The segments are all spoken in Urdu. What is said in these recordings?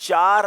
4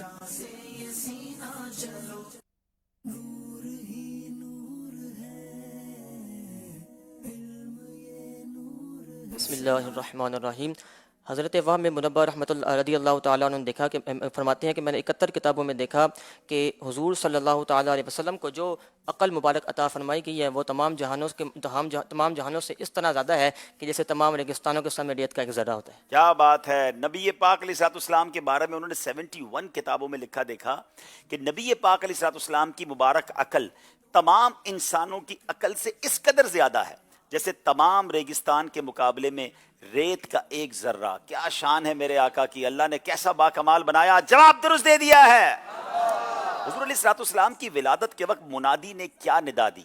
بسم اللہ الرحمن الرحیم۔ حضرت وہب بن منبہ رحمۃ اللہ رضی اللہ تعالیٰ عنہ نے دیکھا کہ فرماتے ہیں کہ میں نے 71 کتابوں میں دیکھا کہ حضور صلی اللہ تعالیٰ علیہ وسلم کو جو عقل مبارک عطا فرمائی گئی ہے وہ تمام جہانوں سے اس طرح زیادہ ہے کہ جیسے تمام ریگستانوں کے سامنے ریت کا ایک ذرہ ہوتا ہے۔ کیا بات ہے! نبی پاک علیہ الصلوۃ والسلام کے بارے میں انہوں نے 71 کتابوں میں لکھا دیکھا کہ نبی پاک علیہ الصلوۃ والسلام کی مبارک عقل تمام انسانوں کی عقل سے اس قدر زیادہ ہے جیسے تمام ریگستان کے مقابلے میں ریت کا ایک ذرہ۔ کیا شان ہے میرے آقا کی! اللہ نے کیسا باکمال بنایا! جواب درست دے دیا ہے۔ حضور علیہ الصلوۃ والسلام کی ولادت کے وقت منادی نے کیا ندا دی؟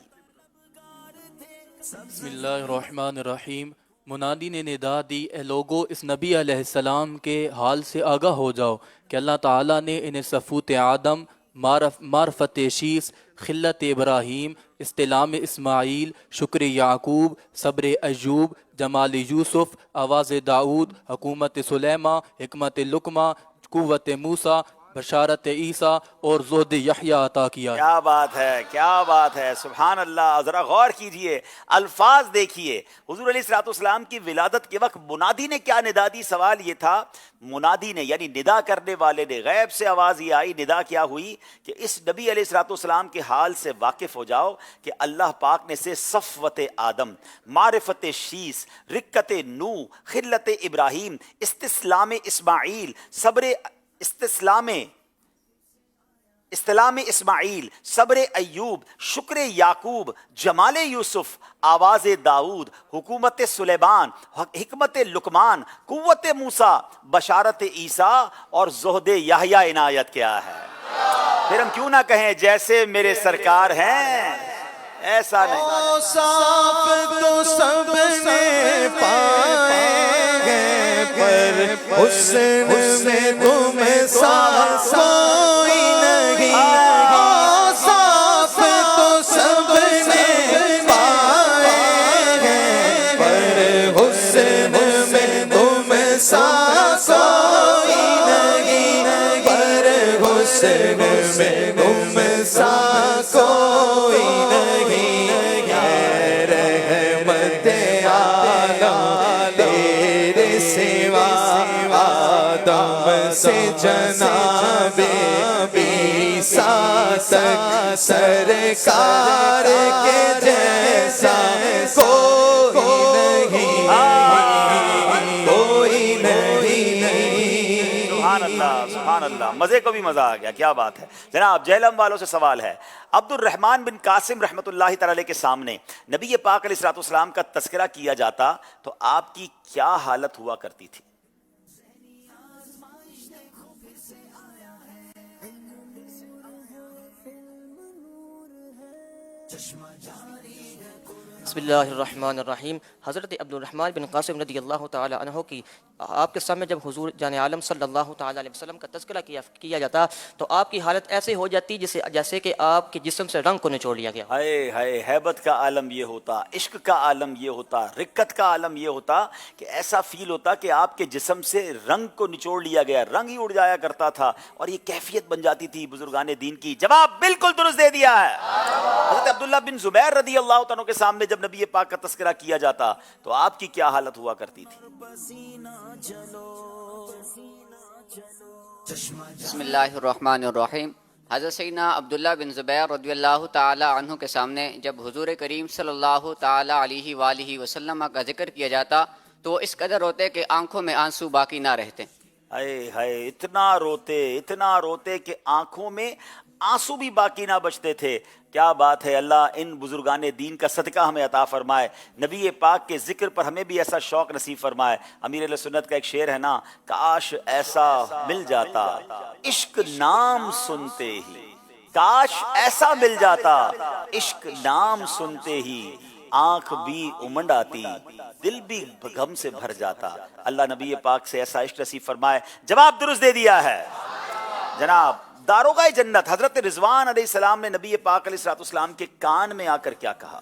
بسم اللہ الرحمن الرحیم۔ منادی نے ندا دی، اے لوگو اس نبی علیہ السلام کے حال سے آگاہ ہو جاؤ کہ اللہ تعالیٰ نے انہیں صفوت آدم، معرفت شیس، خلت ابراہیم، استلام اسماعیل، شکر یعقوب، صبر ایوب، جمال یوسف، آواز داؤد، حکومت سلیمہ، حکمت لقمہ، قوت موسیٰ، بشارت عیسیٰ اور زہد یحییٰ عطا کیا ہے۔ کیا بات ہے! کیا بات ہے! سبحان اللہ! ذرا غور کیجئے، الفاظ دیکھیے۔ حضور علیہ الصلوۃ والسلام کی ولادت کے وقت منادی نے کیا ندا دی؟ سوال یہ تھا، منادی نے یعنی ندا کرنے والے نے، غیب سے آواز یہ آئی، ندا کیا ہوئی کہ اس نبی علیہ الصلوۃ والسلام کے حال سے واقف ہو جاؤ کہ اللہ پاک نے سے صفوت آدم، معرفت شیس، رکت نو، خلت ابراہیم، استسلام اسماعیل، صبر استلام اسماعیل، صبر ایوب، شکر یعقوب، جمال یوسف، آواز داؤد، حکومت سلیمان، حکمت لقمان، قوت موسیٰ، بشارت عیسیٰ اور زہد یحییٰ عنایت کیا ہے۔ پھر ہم کیوں نہ کہیں جیسے میرے سرکار ہیں ایسا نہیں۔ صاف تو سب نے پائے ہیں پر حسن میں تمہیں سا کوئی نہیں۔ صاف تو سب نے پائے ہیں پر حسن میں تمہیں سا کوئی نہیں، پر حسن میں تمہیں سا کوئی نہیں۔ سے جناب عیسیٰ تک سرکار کے جیسا کوئی نہیں، کوئی نہیں۔ سبحان اللہ! سبحان اللہ! مزے کو بھی مزہ آ گیا، کیا بات ہے۔ جناب جہلم والوں سے سوال ہے، عبد الرحمن بن قاسم رحمۃ اللہ تعالی کے سامنے نبی پاک علیہ الصلوۃ والسلام کا تذکرہ کیا جاتا تو آپ کی کیا حالت ہوا کرتی تھی؟ بسم اللہ الرحمن الرحیم۔ حضرت عبد الرحمن بن قاسم رضی اللہ تعالی عنہ کی آپ کے سامنے جب حضور جان عالم صلی اللہ تعالی علیہ وسلم کا تذکرہ کیا جاتا تو آپ کی حالت ایسے ہو جاتی جیسے کہ آپ کے جسم سے رنگ کو نچوڑ لیا گیا۔ ہائے ہائے! ہیبت کا عالم یہ ہوتا، عشق کا عالم یہ ہوتا، رقت کا عالم یہ ہوتا کہ ایسا فیل ہوتا کہ آپ کے جسم سے رنگ کو نچوڑ لیا گیا، رنگ ہی اڑ جایا کرتا تھا اور یہ کیفیت بن جاتی تھی بزرگان دین کی۔ جواب بالکل درست دے دیا ہے۔ حضرت عبداللہ بن زبیر رضی اللہ عنہ کے سامنے جب نبی پاک کا تذکرہ کیا جاتا تو آپ کی کیا حالت ہوا کرتی تھی؟ بسم اللہ الرحمن الرحیم۔ حضرت سیدنا عبداللہ بن زبیر رضی اللہ تعالی عنہ کے سامنے جب حضور کریم صلی اللہ تعالی علیہ وآلہ وسلم کا ذکر کیا جاتا تو وہ اس قدر روتے کہ آنکھوں میں آنسو باقی نہ رہتے۔ ہائے ہائے! اتنا روتے کہ آنکھوں میں آنسو بھی باقی نہ بچتے تھے۔ کیا بات ہے! اللہ ان بزرگان دین کا صدقہ ہمیں عطا فرمائے، نبی پاک کے ذکر پر ہمیں بھی ایسا شوق نصیب فرمائے۔ امیر اہل سنت کا ایک شعر ہے نا، کاش ایسا مل جاتا عشق نام سنتے ہی، کاش ایسا مل جاتا عشق نام سنتے ہی، آنکھ بھی امنڈ آتی، دل بھی غم سے بھر جاتا۔ اللہ نبی پاک سے ایسا عشق نصیب فرمائے۔ جواب درست دے دیا ہے۔ جناب داروغہ جنت حضرت رضوان علیہ السلام نے نبی پاک علیہ الصلوۃ والسلام کے کان میں آ کر کیا کہا؟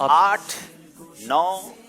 8, 9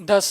10।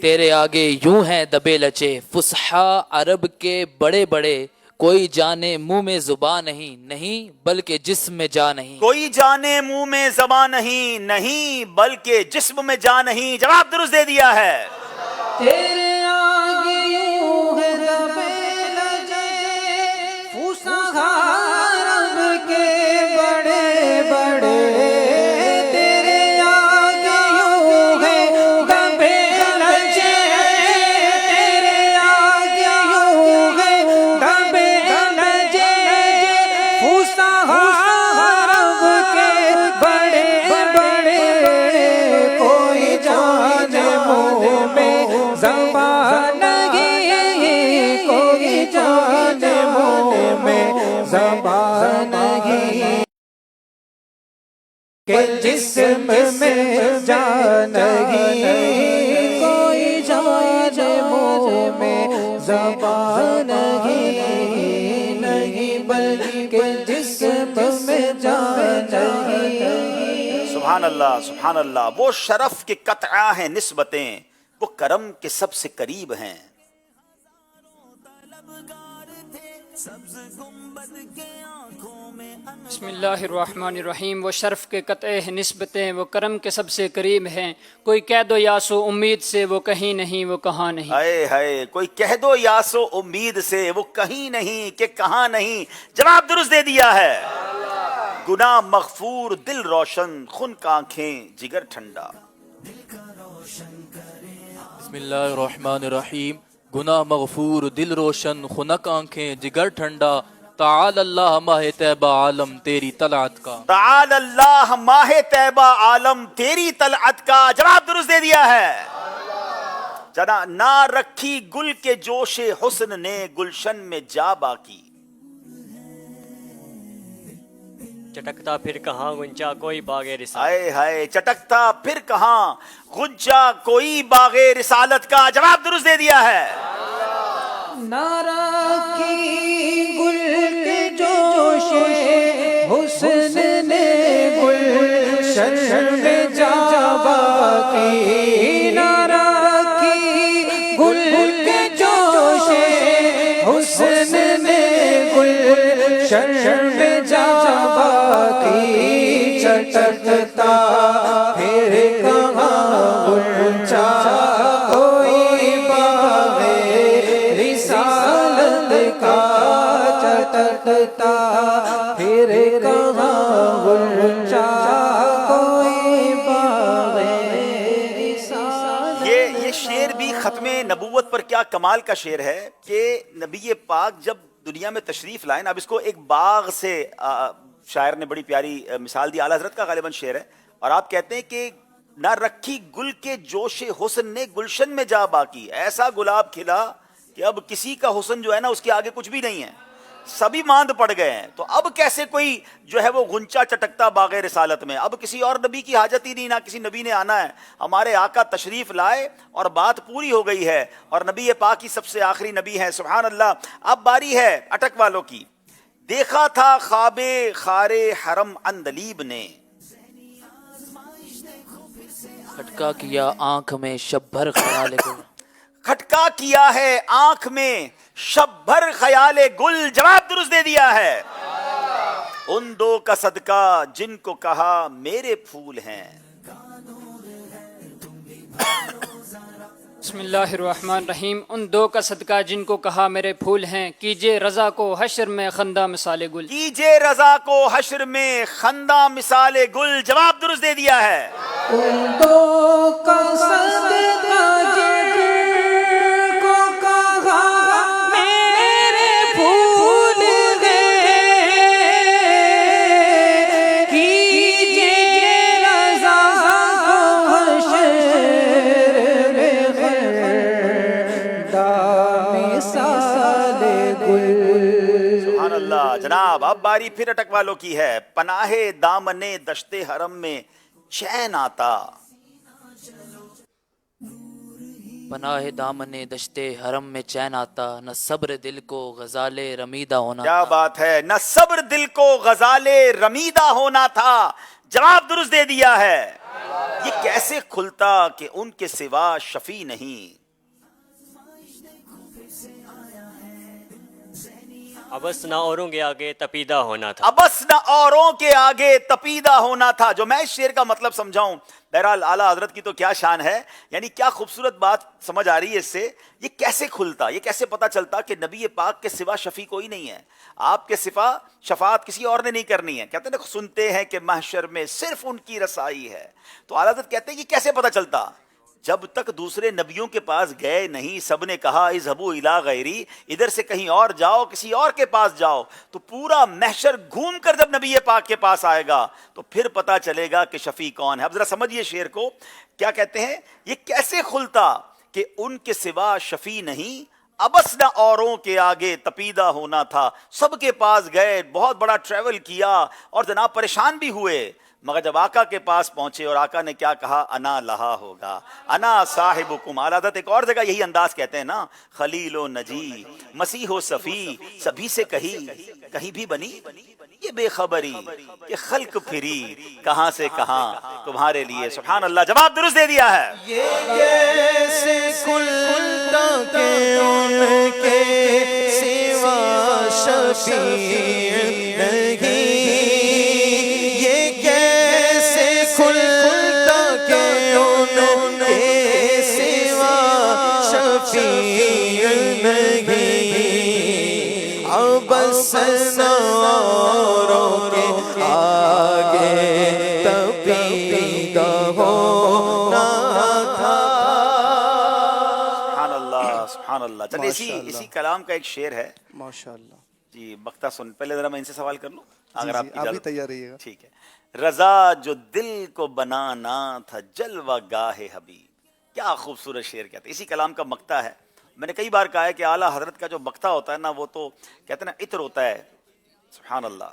تیرے آگے یوں ہیں دبے لچے فصحا عرب کے بڑے بڑے کوئی جانے منہ میں زبان نہیں نہیں بلکہ جسم میں جا نہیں کوئی جانے منہ میں زبان نہیں نہیں بلکہ جسم میں جا نہیں. جواب درست دے دیا ہے. تیرے آگے یوں ہے دبے لجے فصحا عرب کے بڑے بڑے تیرے آگے یوں ہے دبے لجے تیرے آگے یوں ہے دبے لجے فصحا عرب کے بڑے بڑے کوئی جانے منہ میں زبان نہیں کوئی جانے منہ میں زبان نہیں کہ جسم میں جان نہیں کوئی جانے منہ میں زبان نہیں نہیں بلکہ جسم میں جان نہیں. سبحان اللہ سبحان اللہ. وہ شرف کے قطعہ ہیں نسبتیں وہ کرم کے سب سے قریب ہیں. بسم اللہ الرحمن الرحیم. وہ شرف کے قطع نسبتیں وہ کرم کے سب سے قریب ہیں. کوئی کہہ دو یاس و امید سے وہ کہیں نہیں وہ کہاں نہیں. ہائے ہائے کوئی کہہ دو یاس و امید سے وہ کہیں نہیں کہ کہاں نہیں. جواب درست دے دیا ہے. گناہ مغفور دل روشن خن کا آنکھیں جگر ٹھنڈا. بسم اللہ الرحمن الرحیم. گناہ مغفور دل روشن خنک آنکھیں جگر ٹھنڈا. تعال اللہ ماہ طیبہ عالم تیری طلعت کا. تعال اللہ ماہ طیبہ عالم تیری طلعت کا. جواب درست دے دیا ہے. جنا نہ رکھی گل کے جوش حسن نے گلشن میں جا باقی. چٹکتا پھر کہاں گنچا کوئی باغ رسالت. ہائے ہائے چٹکتا پھر کہاں غنچہ کوئی باغ رسالت کا. جواب درست دے دیا ہے. نہ کی گل کے جوش حسن نے گلشن میں جا باقی. نہ کی گل کے جوش حسن نے گلشن میں جا باقی. چٹکتا پھر کہاں غنچہ کوئی باغ رسالت کا. چٹکتا پھر کہاں غنچہ کوئی باغ رسالت. یہ شعر بھی ختم نبوت پر کیا کمال کا شعر ہے کہ نبی پاک جب دنیا میں تشریف لائیں. اب اس کو ایک باغ سے شاعر نے بڑی پیاری مثال دی. اعلیٰ حضرت کا غالباً شعر ہے اور آپ کہتے ہیں کہ نہ رکھی گل کے جوش حسن نے گلشن میں جا باقی. ایسا گلاب کھلا کہ اب کسی کا حسن جو ہے نا اس کے آگے کچھ بھی نہیں ہے. سبھی ماند پڑ گئے ہیں. تو اب کیسے کوئی جو ہے وہ غنچہ چٹکتا باغ رسالت میں. اب کسی اور نبی کی حاجت ہی نہیں. نہ کسی نبی نے آنا ہے. ہمارے آقا تشریف لائے اور بات پوری ہو گئی ہے اور نبی پاک کی سب سے آخری نبی ہے. سبحان اللہ. اب باری ہے اٹک والوں کی. دیکھا تھا خواب خار حرم اندلیب نے. کھٹکا کیا آنکھ میں شب بھر خیال گل. کھٹکا کیا ہے آنکھ میں شب بھر خیال گل. جواب درست دے دیا ہے. ان دو کا صدقہ جن کو کہا میرے پھول ہیں. بسم اللہ الرحمن الرحیم. ان دو کا صدقہ جن کو کہا میرے پھول ہیں. کیجئے رضا کو حشر میں خندہ مثال گل. کیجئے رضا کو حشر میں خندہ مثال گل. جواب درست دے دیا ہے. ان دو کا صدقہ جن کو کہا میرے پھول ہیں. کیجئے رضا کو حشر سبحان اللہ. جناب اب باری پھر اٹک والوں کی ہے. پناہ دامن دشت حرم میں چین آتا. پناہ دامن دشت حرم میں چین آتا. نہ صبر دل کو غزال رمیدہ ہونا. کیا بات ہے. نہ صبر دل کو غزال رمیدہ ہونا تھا. جواب درست دے دیا ہے. یہ کیسے کھلتا کہ ان کے سوا شفیع نہیں. ابس نہ اوروں کے آگے تپیدہ ہونا تھا. ابس نہ اوروں کے آگے تپیدہ ہونا تھا. جو میں اس شعر کا مطلب سمجھاؤں، بہرحال اعلیٰ حضرت کی تو کیا شان ہے، یعنی کیا خوبصورت بات سمجھ آ رہی ہے اس سے. یہ کیسے کھلتا، یہ کیسے پتا چلتا کہ نبی پاک کے سوا شفیع کوئی نہیں ہے، آپ کے سوا شفاعت کسی اور نے نہیں کرنی ہے. کہتے ہیں سنتے ہیں کہ محشر میں صرف ان کی رسائی ہے. تو اعلیٰ حضرت کہتے ہیں یہ کیسے پتا چلتا؟ جب تک دوسرے نبیوں کے پاس گئے نہیں، سب نے کہا اذهبوا الی غیری، ادھر سے کہیں اور جاؤ، کسی اور کے پاس جاؤ. تو پورا محشر گھوم کر جب نبی پاک کے پاس آئے گا تو پھر پتا چلے گا کہ شفیع کون ہے. اب ذرا سمجھیے شعر کو، کیا کہتے ہیں، یہ کیسے کھلتا کہ ان کے سوا شفیع نہیں، ابس نہ اوروں کے آگے تپیدہ ہونا تھا. سب کے پاس گئے، بہت بڑا ٹریول کیا اور جناب پریشان بھی ہوئے، مگر جب آقا کے پاس پہنچے اور آقا نے کیا کہا، انا لہا ہوگا، انا صاحبکم. اعلیٰ حضرت ایک اور جگہ یہی انداز کہتے ہیں نا، خلیل و نجی مسیح و صفی سبھی سے کہیں بھی بنی یہ بے خبری، یہ خلق پھری کہاں سے کہاں تمہارے لیے. سبحان اللہ، جواب درست دے دیا ہے. یہ کیسے کھلتا کہ ان کے سوا شفیع نہیں، بس ناروں کے آگے تپیدہ ہونا تھا. سبحان اللہ سبحان اللہ. چلیے اسی کلام کا ایک شعر ہے ماشاءاللہ جی، بختہ سن. پہلے ذرا میں ان سے سوال کر لوں اگر آپ کی بھی تیار رہیے گا. ٹھیک ہے. رضا جو دل کو بنانا تھا جلوہ گاہ حبیب. کیا خوبصورت شعر کہتے ہیں، اسی کلام کا مقطع ہے. میں نے کئی بار کہا ہے کہ اعلیٰ حضرت کا جو مقطع ہوتا ہے نا، وہ تو کہتے ہیں نا عطر ہوتا ہے. سبحان اللہ.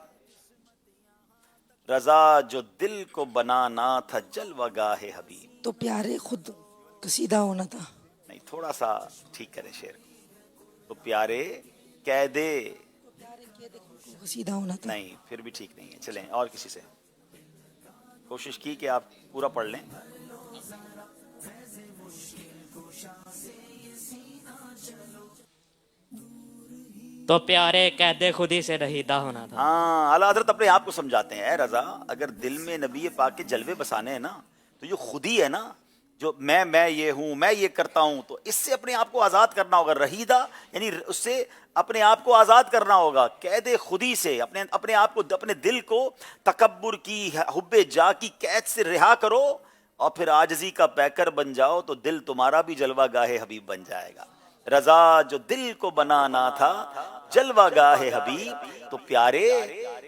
رضا جو دل کو بنانا تھا جلوہ گاہ حبیب. تو پیارے خود قصیدہ ہونا تھا. نہیں، تھوڑا سا ٹھیک کرے شعر. تو پیارے قیدے قصیدہ ہونا تھا. نہیں، پھر بھی ٹھیک نہیں ہے. چلیں اور کسی سے کوشش کی کہ آپ پورا پڑھ لیں. تو پیارے قید خودی سے رہیدہ ہونا تھا. ہاں، اعلیٰ حضرت اپنے آپ کو سمجھاتے ہیں، اے رضا اگر دل میں نبی پاک کے جلوے بسانے ہیں نا، تو یہ خودی ہے نا، جو میں یہ ہوں، میں یہ کرتا ہوں، تو اس سے اپنے آپ کو آزاد کرنا ہوگا. رہیدہ یعنی اس سے اپنے آپ کو آزاد کرنا ہوگا. قید خودی سے اپنے آپ کو، اپنے دل کو تکبر کی، حب جا کی قید سے رہا کرو اور پھر عاجزی کا پیکر بن جاؤ، تو دل تمہارا بھی جلوہ گاہ حبیب بن جائے گا. رضا جو دل کو بنانا تھا جلوہ گاہ حبیب، تو پیارے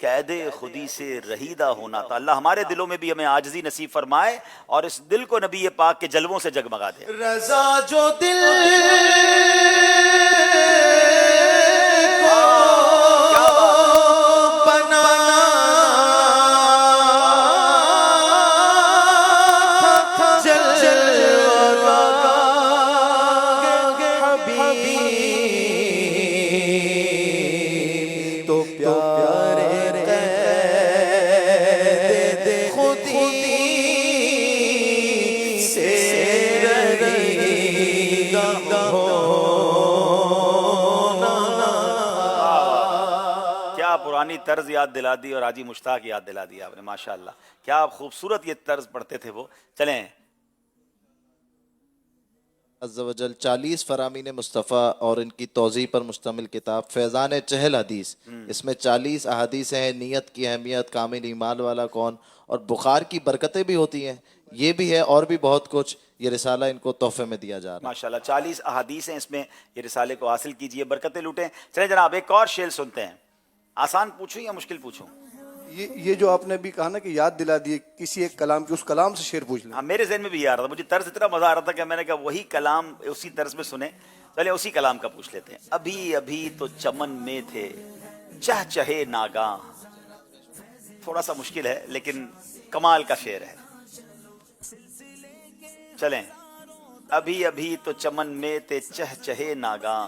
قید خودی سے رہیدہ ہونا تھا. اللہ ہمارے دلوں میں بھی ہمیں عاجزی نصیب فرمائے اور اس دل کو نبی پاک کے جلووں سے جگمگا دے. رضا جو دل پرانی طرز یاد دلا دی اور حاجی مشتاق یاد دلا دیا آپ نے. ماشاءاللہ کیا خوبصورت یہ طرز پڑھتے تھے وہ. چلیں عز و جل 40 فرامین مصطفیٰ اور ان کی توضیح پر مشتمل کتاب فیضان چہل حدیث. اس میں 40 احادیث ہیں، نیت کی اہمیت، کامل ایمان والا کون، اور بخار کی برکتیں بھی ہوتی ہیں، یہ بھی ہے اور بھی بہت کچھ. یہ رسالہ ان کو تحفے میں دیا جا رہا ہے. ماشاءاللہ 40 احادیث ہیں اس میں، یہ رسالے کو حاصل کیجئے، برکتیں لوٹیں. چلیں جناب ایک اور شعر سنتے ہیں. آسان پوچھوں یا مشکل پوچھوں؟ یہ جو آپ نے بھی کہا نا کہ یاد دلا دیے کسی ایک کلام کی، اس کلام سے شعر پوچھ لیں. ہاں میرے ذہن میں بھی آ رہا تھا، مجھے طرز اتنا مزہ آ رہا تھا کہ میں نے کہا وہی کلام اسی طرز میں سنیں. چلیں اسی کلام کا پوچھ لیتے ہیں. ابھی ابھی تو چمن میں تھے چہ چہے ناگاہ. تھوڑا سا مشکل ہے لیکن کمال کا شعر ہے. چلیں ابھی ابھی تو چمن میں تھے چہ چہے ناگاہ،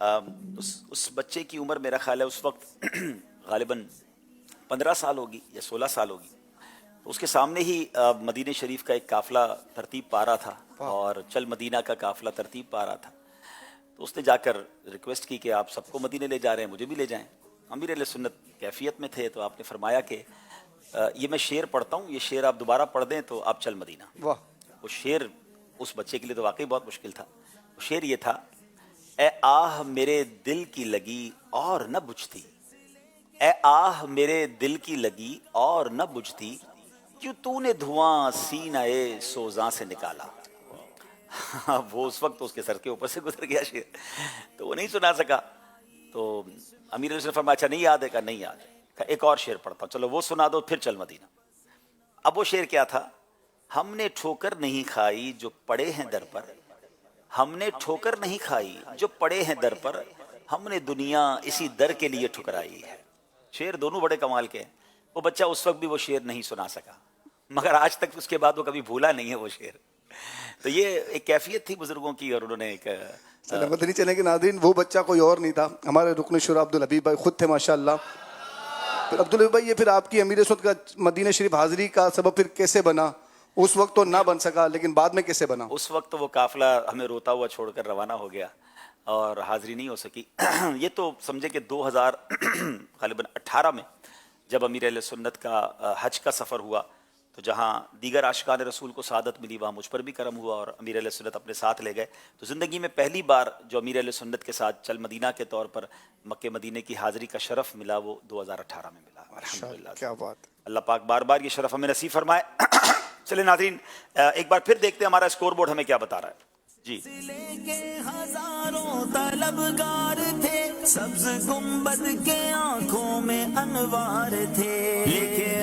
اس بچے کی عمر میرا خیال ہے اس وقت غالباً 15 سال ہوگی یا 16 سال ہوگی. اس کے سامنے ہی مدینہ شریف کا ایک قافلہ ترتیب پا رہا تھا اور چل مدینہ کا قافلہ ترتیب پا رہا تھا. تو اس نے جا کر ریکویسٹ کی کہ آپ سب کو مدینہ لے جا رہے ہیں, مجھے بھی لے جائیں. امیر علیہ سنت کیفیت میں تھے تو آپ نے فرمایا کہ یہ میں شعر پڑھتا ہوں, یہ شعر آپ دوبارہ پڑھ دیں تو آپ چل مدینہ. وہ شعر اس بچے کے لیے تو واقعی بہت مشکل تھا. وہ شعر یہ تھا, اے آہ میرے دل کی لگی اور نہ بجھتی, اے آہ میرے دل کی لگی اور نہ بجھتی, کیوں تو نے دھواں سینہ سوزاں سے نکالا. وہ اس وقت اس کے سر کے اوپر سے گزر گیا شعر, تو وہ نہیں سنا سکا. تو امیر علیہ نے فرمایا اچھا نہیں یاد ہے؟ کہا نہیں یاد ہے. ایک اور شعر پڑھتا ہوں, چلو وہ سنا دو پھر چل مدینہ. اب وہ شعر کیا تھا, ہم نے ٹھوکر نہیں کھائی جو پڑے ہیں در پر, ہم نے ٹھوکر نہیں کھائی جو پڑے ہیں در پر, ہم نے دنیا اسی در کے لیے ٹھکرائی ہے. شعر دونوں بڑے کمال کے ہیں. وہ بچہ اس وقت بھی وہ شعر نہیں سنا سکا, مگر آج تک اس کے بعد وہ کبھی بھولا نہیں ہے وہ شعر. تو یہ ایک کیفیت تھی بزرگوں کی, اور انہوں نے ایک مدنی چلیں گے ناظرین. وہ بچہ کوئی اور نہیں تھا, ہمارے رکن شورا عبدالحبیب بھائی خود تھے ماشاءاللہ. پھر عبدالحبیب بھائی یہ پھر آپ کی امیر سنت کا مدینہ شریف حاضری کا سبب پھر کیسے بنا؟ اس وقت تو نہ بن سکا لیکن بعد میں کیسے بنا؟ اس وقت وہ قافلہ ہمیں روتا ہوا چھوڑ کر روانہ ہو گیا اور حاضری نہیں ہو سکی. یہ تو سمجھے کہ 2018 میں جب امیر علیہ سنت کا حج کا سفر ہوا تو جہاں دیگر عاشقان رسول کو سعادت ملی وہاں مجھ پر بھی کرم ہوا اور امیر علیہ سنت اپنے ساتھ لے گئے. تو زندگی میں پہلی بار جو امیر علیہ سنت کے ساتھ چل مدینہ کے طور پر مکہ مدینہ کی حاضری کا شرف ملا وہ 2018 میں ملا. الحمدللہ, کیا بات. اللہ پاک بار بار یہ شرف ہمیں نصیب فرمائے. چلے ناظرین ایک بار پھر دیکھتے ہیں ہمارا اسکور بورڈ ہمیں کیا بتا رہا ہے. جی ہزاروں طلبگار تھے, سبز گنبد کے آنکھوں میں انوار تھے.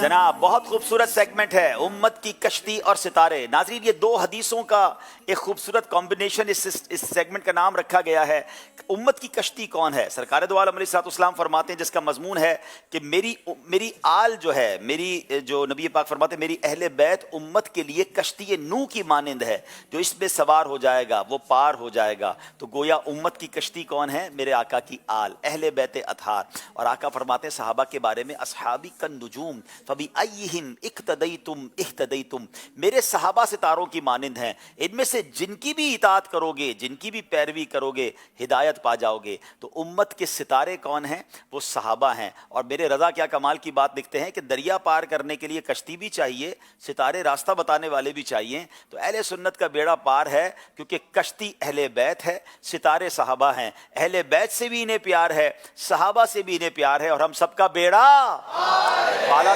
جناب بہت خوبصورت سیگمنٹ ہے امت کی کشتی اور ستارے. ناظرین یہ دو حدیثوں کا ایک خوبصورت کمبینیشن اس سیگمنٹ کا نام رکھا گیا ہے. امت کی کشتی کون ہے؟ سرکار دو عالم علیہ الصلوۃ والسلام فرماتے ہیں جس کا مضمون ہے کہ میری آل جو ہے, میری جو نبی پاک فرماتے ہیں میری اہل بیت امت کے لیے کشتی نوح کی مانند ہے, جو اس میں سوار ہو جائے گا وہ پار ہو جائے گا. تو گویا امت کی کشتی کون ہے؟ میرے آقا کی آل اہل بیت اطہار. اور آقا فرماتے ہیں صحابہ کے بارے میں اصحابی کالنجوم فبأیہم اقتدیتم اہتدیتم, میرے صحابہ ستاروں کی مانند ہیں, ان میں سے جن کی بھی اطاعت کرو گے جن کی بھی پیروی کرو گے ہدایت پا جاؤ گے. تو امت کے ستارے کون ہیں؟ وہ صحابہ ہیں. اور میرے رضا کیا کمال کی بات لکھتے ہیں کہ دریا پار کرنے کے لیے کشتی بھی چاہیے, ستارے راستہ بتانے والے بھی چاہیے. تو اہل سنت کا بیڑا پار ہے کیونکہ کشتی اہل بیت ہے, ستارے صحابہ ہیں. اہل بیت سے بھی انہیں پیار ہے, صحابہ سے بھی انہیں پیار ہے, اور ہم سب کا بیڑا پالا.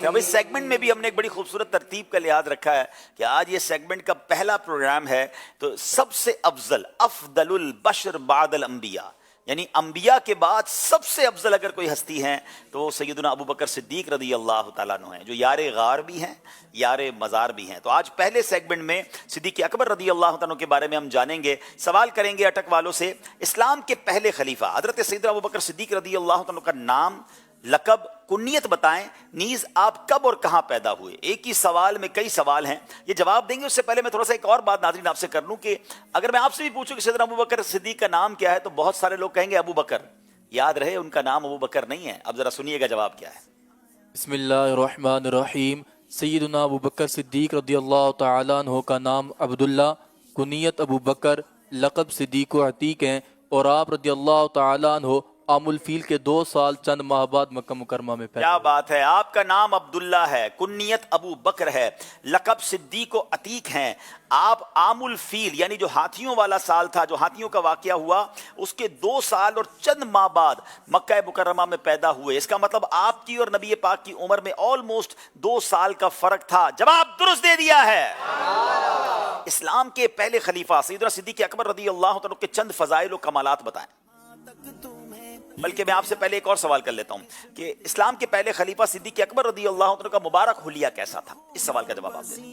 اب اس سیگمنٹ میں بھی ہم نے ایک بڑی خوبصورت ترتیب کا لحاظ رکھا ہے کہ آج یہ سیگمنٹ کا پہلا پروگرام ہے. تو سب سے افضل افضل البشر بعد الانبیاء, یعنی انبیاء کے بعد سب سے افضل اگر کوئی ہستی ہیں تو وہ سیدنا ابو بکر صدیق رضی اللہ تعالیٰ عنہ ہیں, جو یار غار بھی ہیں یار مزار بھی ہیں. تو آج پہلے سیگمنٹ میں صدیق اکبر رضی اللہ تعالیٰ عنہ کے بارے میں ہم جانیں گے, سوال کریں گے اٹک والوں سے. اسلام کے پہلے خلیفہ حضرت سیدنا ابو بکر صدیق رضی اللہ تعالیٰ عنہ کا نام, لقب, کنیت بتائیں, نیز آپ کب اور کہاں پیدا ہوئے. ایک ہی سوال میں کئی سوال ہیں, یہ جواب دیں گے. اس سے پہلے میں تھوڑا سا ایک اور بات ناظرین آپ سے کر لوں کہ اگر میں آپ سے بھی پوچھوں کہ سیدنا ابو بکر صدیق کا نام کیا ہے تو بہت سارے لوگ کہیں گے ابو بکر. یاد رہے ان کا نام ابو بکر نہیں ہے. اب ذرا سنیے گا جواب کیا ہے. بسم اللہ الرحمن الرحیم. سیدنا ابو بکر صدیق رضی اللہ تعالیٰ عنہ کا نام عبداللہ, کنیت ابو بکر, لقب صدیق و عتیق ہیں, اور آپ رضی اللہ تعالیٰ عنہ عام الفیل کے 2 سال چند ماہ بعد مکہ مکرمہ میں پیدا. کیا بات ہے. آپ کا نام عبداللہ ہے, کنیت ابو بکر ہے, لقب صدیق و عتیق ہیں. آپ عام الفیل یعنی جو ہاتھیوں والا سال تھا, جو ہاتھیوں کا واقعہ ہوا, اس کے 2 سال اور چند ماہ بعد مکہ مکرمہ میں پیدا ہوئے. اس کا مطلب آپ کی اور نبی پاک کی عمر میں آلموسٹ 2 سال کا فرق تھا. جواب درست دے دیا ہے. اسلام کے پہلے خلیفہ سیدنا صدیق اکبر رضی اللہ عنہ کے چند فضائل و کمالات بتائیں. بلکہ میں آپ سے پہلے ایک اور سوال کر لیتا ہوں کہ اسلام کے پہلے خلیفہ صدیق اکبر رضی اللہ عنہ کا مبارک حلیہ کیسا تھا؟ اس سوال کا جواب آپ دیں.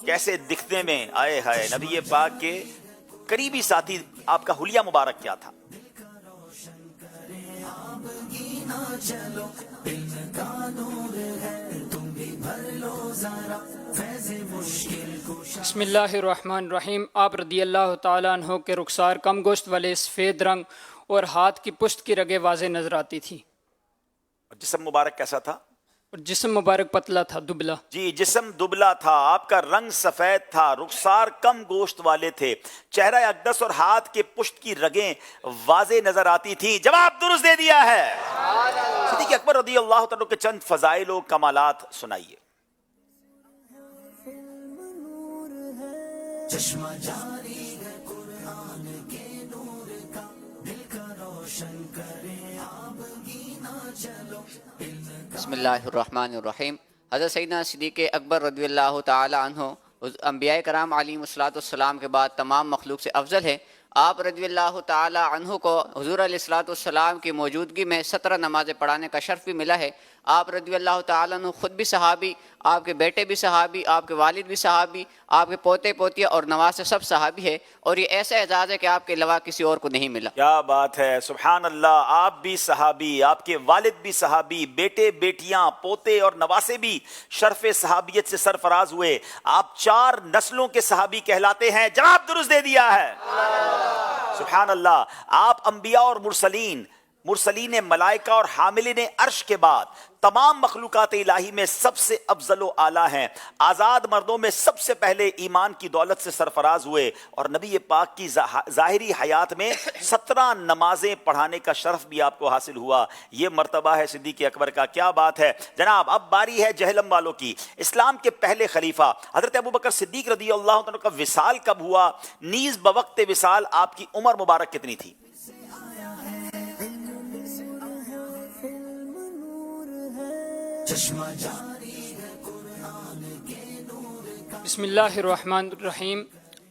کیسے دکھنے میں آئے ہائے نبی پاک کے قریبی ساتھی، آپ کا حلیہ مبارک کیا تھا؟ بسم اللہ الرحمن الرحیم. آپ رضی اللہ تعالیٰ عنہ کے رخسار کم گوشت والے سفید رنگ اور ہاتھ کی پشت کی رگیں واضح نظر آتی تھی. جسم مبارک کیسا تھا؟ اور جسم مبارک پتلا تھا، دبلا. جی، جسم دبلا تھا، آپ کا رنگ سفید تھا، رخسار کم گوشت والے تھے، چہرہ اقدس اور ہاتھ کے پشت کی رگیں واضح نظر آتی تھیں. جواب درست دے دیا ہے. صدیق اکبر رضی اللہ تعالیٰ کے چند فضائل و کمالات سنائیے. چشمہ جاری ہے قرآن کے نور کا، دل کا روشن کرے آبگینہ چلو. بسم اللہ الرحمن الرحیم. حضرت سیدنا صدیق اکبر رضی اللہ تعالی عنہ انبیاء کرام علیہم الصلوۃ والسلام کے بعد تمام مخلوق سے افضل ہے. آپ رضی اللہ تعالی عنہ کو حضور علیہ الصلوۃ والسلام کی موجودگی میں 17 نمازیں پڑھانے کا شرف بھی ملا ہے. آپ رضی اللہ تعالی عنہ خود بھی صحابی، آپ کے بیٹے بھی صحابی، آپ کے والد بھی صحابی، آپ کے پوتے پوتیاں اور نواسے سب صحابی ہے، اور یہ ایسا اعزاز ہے کہ آپ کے علاوہ کسی اور کو نہیں ملا. کیا بات ہے، سبحان اللہ. آپ بھی صحابی، آپ کے والد بھی صحابی، بیٹے بیٹیاں پوتے اور نواسے بھی شرف صحابیت سے سرفراز ہوئے. آپ 4 نسلوں کے صحابی کہلاتے ہیں. جواب درست دے دیا ہے. سبحان اللہ. آپ انبیاء اور مرسلین ملائکہ اور حاملین عرش کے بعد تمام مخلوقات الہی میں سب سے افضل و اعلیٰ ہیں. آزاد مردوں میں سب سے پہلے ایمان کی دولت سے سرفراز ہوئے، اور نبی پاک کی ظاہری حیات میں 17 نمازیں پڑھانے کا شرف بھی آپ کو حاصل ہوا. یہ مرتبہ ہے صدیق اکبر کا. کیا بات ہے جناب. اب باری ہے جہلم والوں کی. اسلام کے پہلے خلیفہ حضرت ابوبکر صدیق رضی اللہ عنہ کا وصال کب ہوا؟ نیز بوقت وصال آپ کی عمر مبارک کتنی تھی؟ چشمہ جاری ہے قرآن کے نور کا. بسم اللہ الرحمن الرحیم.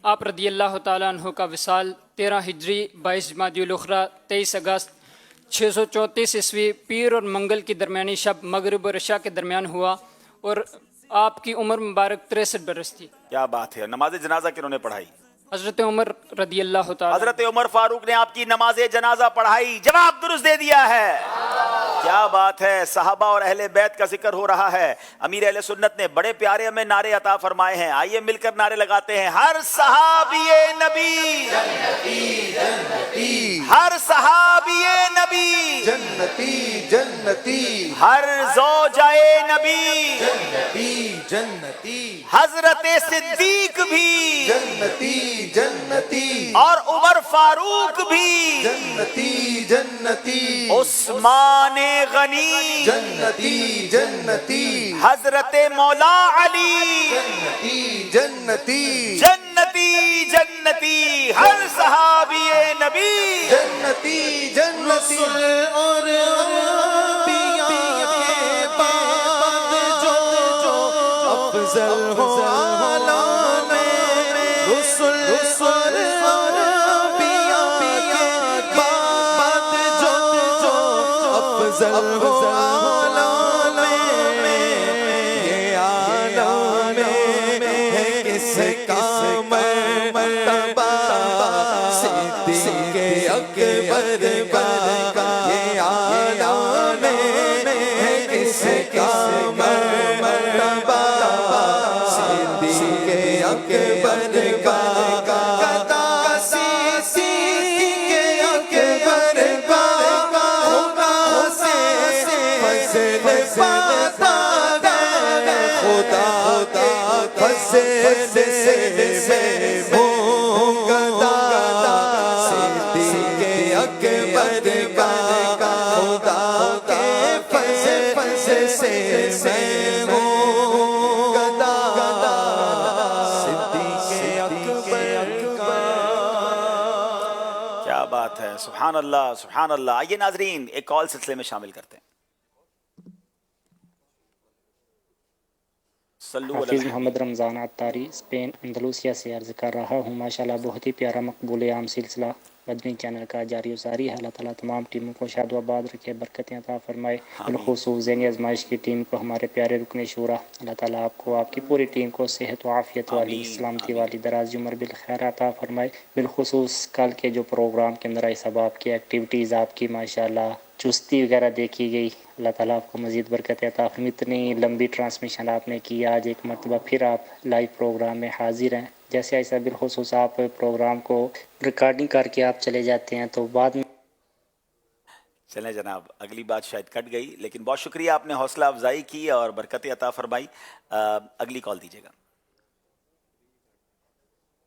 آپ رضی اللہ تعالیٰ عنہ کا وصال 13 ہجری 22 جمادی الاخری 23 اگست 634 عیسوی پیر اور منگل کی درمیانی شب مغرب اور عشاء کے درمیان ہوا، اور آپ کی عمر مبارک 63 برس تھی. کیا بات ہے. نماز جنازہ کنہوں نے پڑھائی؟ حضرت عمر رضی اللہ تعالیٰ. حضرت عمر فاروق نے آپ کی نماز جنازہ پڑھائی. جواب درست دے دیا ہے. کیا بات ہے. صحابہ اور اہل بیت کا ذکر ہو رہا ہے. امیر اہل سنت نے بڑے پیارے ہمیں نعرے عطا فرمائے ہیں. آئیے مل کر نعرے لگاتے ہیں. ہر صحابی نبی جنتی جنتی، ہر صحابی نبی جنتی جنتی، ہر زوجہ نبی جنتی جنتی، حضرت صدیق بھی جنتی جنتی، اور عمر فاروق بھی جنتی جنتی، عثمان غنی جنتی جنتی، حضرت مولا علی جنتی جنتی، جنتی جنتی، ہر صحابی نبی جنتی جنتی. اور انبیاء کے بعد جو افضل ہو اعلیٰ میں، رسول اور انبیاء کے بعد جو افضل ہو اعلیٰ میں، یہ عالم میں ہے کس کا مرتبہ صدیق اکبر کا. یہ عالم میں ہے کس کا مرتبہ صدیق اکبر کا. سبحان اللہ سبحان اللہ. آئیے ناظرین ایک کال سلسلے میں شامل کرتے ہیں. حافظ محمد رمضان عطاری اسپین اندلوسیا سے عرض کر رہا ہوں. ماشاءاللہ بہت ہی پیارا مقبول عام سلسلہ مدنی چینل کا جاری و ساری ہے. اللہ تعالیٰ تمام ٹیموں کو شاد و آباد رکھے، برکتیں عطا فرمائے. بالخصوص ذہنی آزمائش کی ٹیم کو، ہمارے پیارے رکن شورا، اللہ تعالیٰ آپ کو، آپ کی پوری ٹیم کو صحت و عافیت والی، سلامتی والی، دراز عمر بالخیر عطا فرمائے. بالخصوص کل کے جو پروگرام کے اندر سب آپ کی ایکٹیویٹیز، آپ کی ماشاءاللہ چستی وغیرہ دیکھی گئی، اللہ تعالیٰ آپ کو مزید برکت عطا فرمائے. اتنی لمبی ٹرانسمیشن آپ نے کی، آج ایک مرتبہ پھر آپ لائیو پروگرام میں حاضر ہیں. جیسے ایسا بالخصوص آپ پروگرام کو ریکارڈنگ کر کے آپ چلے جاتے ہیں تو بعد میں چلیں جناب، اگلی بات شاید کٹ گئی، لیکن بہت شکریہ، آپ نے حوصلہ افزائی کی اور برکت عطا فرمائی. اگلی کال دیجیے گا.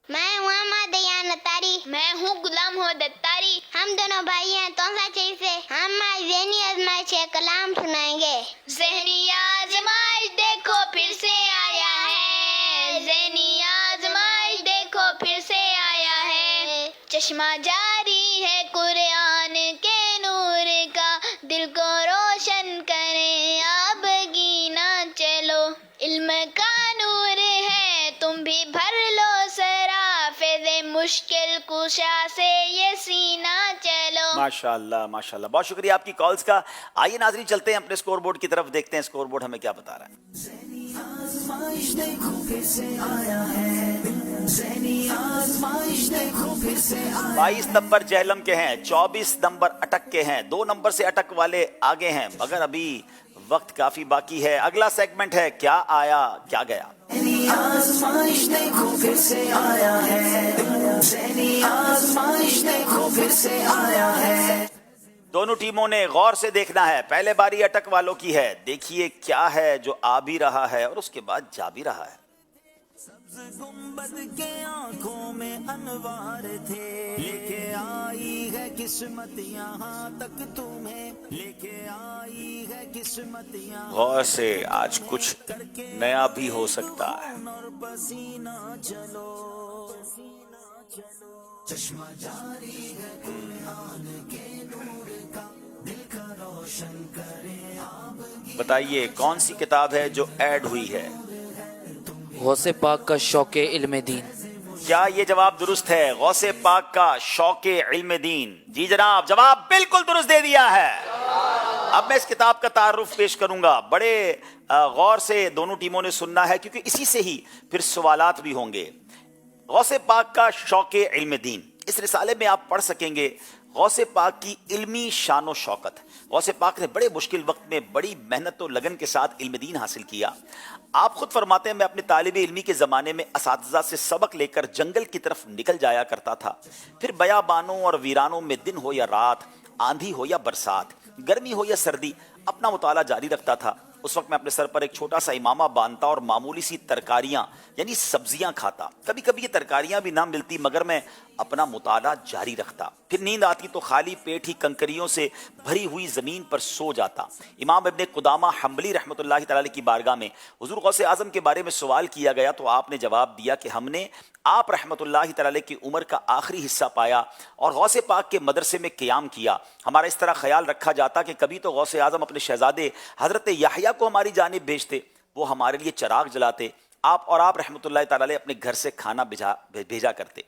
میں ہوں احمد دیان اتاری. میں ہوں غلام حود اتاری. ہم دونوں بھائی ہیں تونسا چی سے. ہم آج ذہنی آزمائش کا کلام سنائیں گے. ذہنی آزمائش دیکھو پھر سے آیا ہے، ذہنی آزمائش دیکھو پھر سے آیا ہے. چشمہ جاری ہے قرآن کے نور کا، دل کو روشن کریں اب گینا چلو. علم کا نور ہے تم بھی بھر لو سرافیض مشکل کشا سے یہ سینہ چلو. ماشاءاللہ ماشاءاللہ، بہت شکریہ آپ کی کالز کا. آئیے ناظرین چلتے ہیں اپنے اسکور بورڈ کی طرف، دیکھتے ہیں اسکور بورڈ ہمیں کیا بتا رہا ہے. آزمائش دیکھو پھر سے آیا ہے، ذہنی آزمائش دیکھو پھر سے آیا. 22 نمبر جہلم کے ہیں، 24 نمبر اٹک کے ہیں، 2 نمبر سے اٹک والے آگے ہیں، مگر ابھی وقت کافی باقی ہے. اگلا سیگمنٹ ہے کیا آیا کیا گیا. ذہنی آزمائش دیکھو پھر سے آیا ہے، ذہنی آزمائش دیکھو پھر سے آیا ہے. دونوں ٹیموں نے غور سے دیکھنا ہے. پہلے باری اٹک والوں کی ہے، دیکھیے کیا ہے جو آ بھی رہا ہے اور اس کے بعد جا بھی رہا ہے. سبز گنبد کے آنکھوں میں انوار تھے، لے کے آئی ہے قسمت یہاں تک تمہیں، لے کے آئی ہے قسمت یہاں. غور سے، آج کچھ نیا بھی ہو سکتا ہے. اور پسینہ چلو، چشمہ جاری ہے قرآن کے نور کا، دل کا روشن کرے آپ. بتائیے کون سی کتاب ہے جو ایڈ ہوئی ہے؟ غوث پاک کا شوق علم دین. کیا یہ جواب درست ہے؟ غوث پاک کا شوق علم دین. جی جناب، جواب بالکل درست دے دیا ہے. اب میں اس کتاب کا تعارف پیش کروں گا. بڑے غور سے دونوں ٹیموں نے سننا ہے کیونکہ اسی سے ہی پھر سوالات بھی ہوں گے. غوث پاک کا شوق علم دین، اس رسالے میں آپ پڑھ سکیں گے غوث پاک کی علمی شان و شوکت. غوث پاک نے بڑے مشکل وقت میں بڑی محنت و لگن کے ساتھ علم دین حاصل کیا. آپ خود فرماتے ہیں میں اپنے طالب علمی کے زمانے میں اساتذہ سے سبق لے کر جنگل کی طرف نکل جایا کرتا تھا. پھر بیابانوں اور ویرانوں میں دن ہو یا رات، آندھی ہو یا برسات، گرمی ہو یا سردی، اپنا مطالعہ جاری رکھتا تھا. اس وقت میں اپنے سر پر ایک چھوٹا سا امامہ باندھتا اور معمولی سی ترکاریاں یعنی سبزیاں کھاتا. کبھی کبھی یہ ترکاریاں بھی نہ ملتی مگر میں اپنا مطالعہ جاری رکھتا. پھر نیند آتی تو خالی پیٹ ہی کنکریوں سے بھری ہوئی زمین پر سو جاتا. امام ابن قدامہ حنبلی رحمۃ اللہ تعالی کی بارگاہ میں حضور غوث اعظم کے بارے میں سوال کیا گیا تو آپ نے جواب دیا کہ ہم نے آپ رحمۃ اللہ تعالی کی عمر کا آخری حصہ پایا اور غوث پاک کے مدرسے میں قیام کیا. ہمارا اس طرح خیال رکھا جاتا کہ کبھی تو غوث اعظم اپنے شہزادے حضرت یحییٰ کو ہماری جانب بھیجتے، وہ ہمارے لیے چراغ جلاتے. آپ رحمۃ اللہ تعالی اپنے گھر سے کھانا بھیجا کرتے.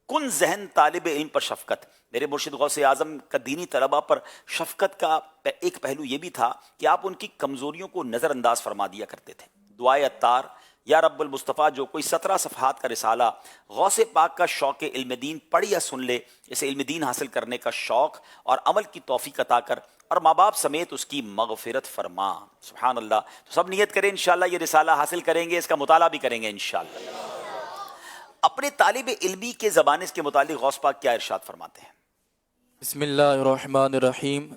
کن ذہن طالب علم پر شفقت. میرے مرشد غوث اعظم کا دینی طلباء پر شفقت کا ایک پہلو یہ بھی تھا کہ آپ ان کی کمزوریوں کو نظر انداز فرما دیا کرتے تھے. دعائے عطار یا رب المصطفیٰ جو کوئی 17 صفحات کا رسالہ غوث پاک کا شوق علم دین پڑھ یا سن لے، اسے علم دین حاصل کرنے کا شوق اور عمل کی توفیق عطا کر اور ماں باپ سمیت اس کی مغفرت فرما. سبحان اللہ. تو سب نیت کریں انشاءاللہ یہ رسالہ حاصل کریں گے، اس کا مطالعہ بھی کریں گے انشاءاللہ. اپنے طالب علمی کے زبان اس کے متعلق غوث پاک کیا ارشاد فرماتے ہیں؟ بسم اللہ الرحمن الرحیم.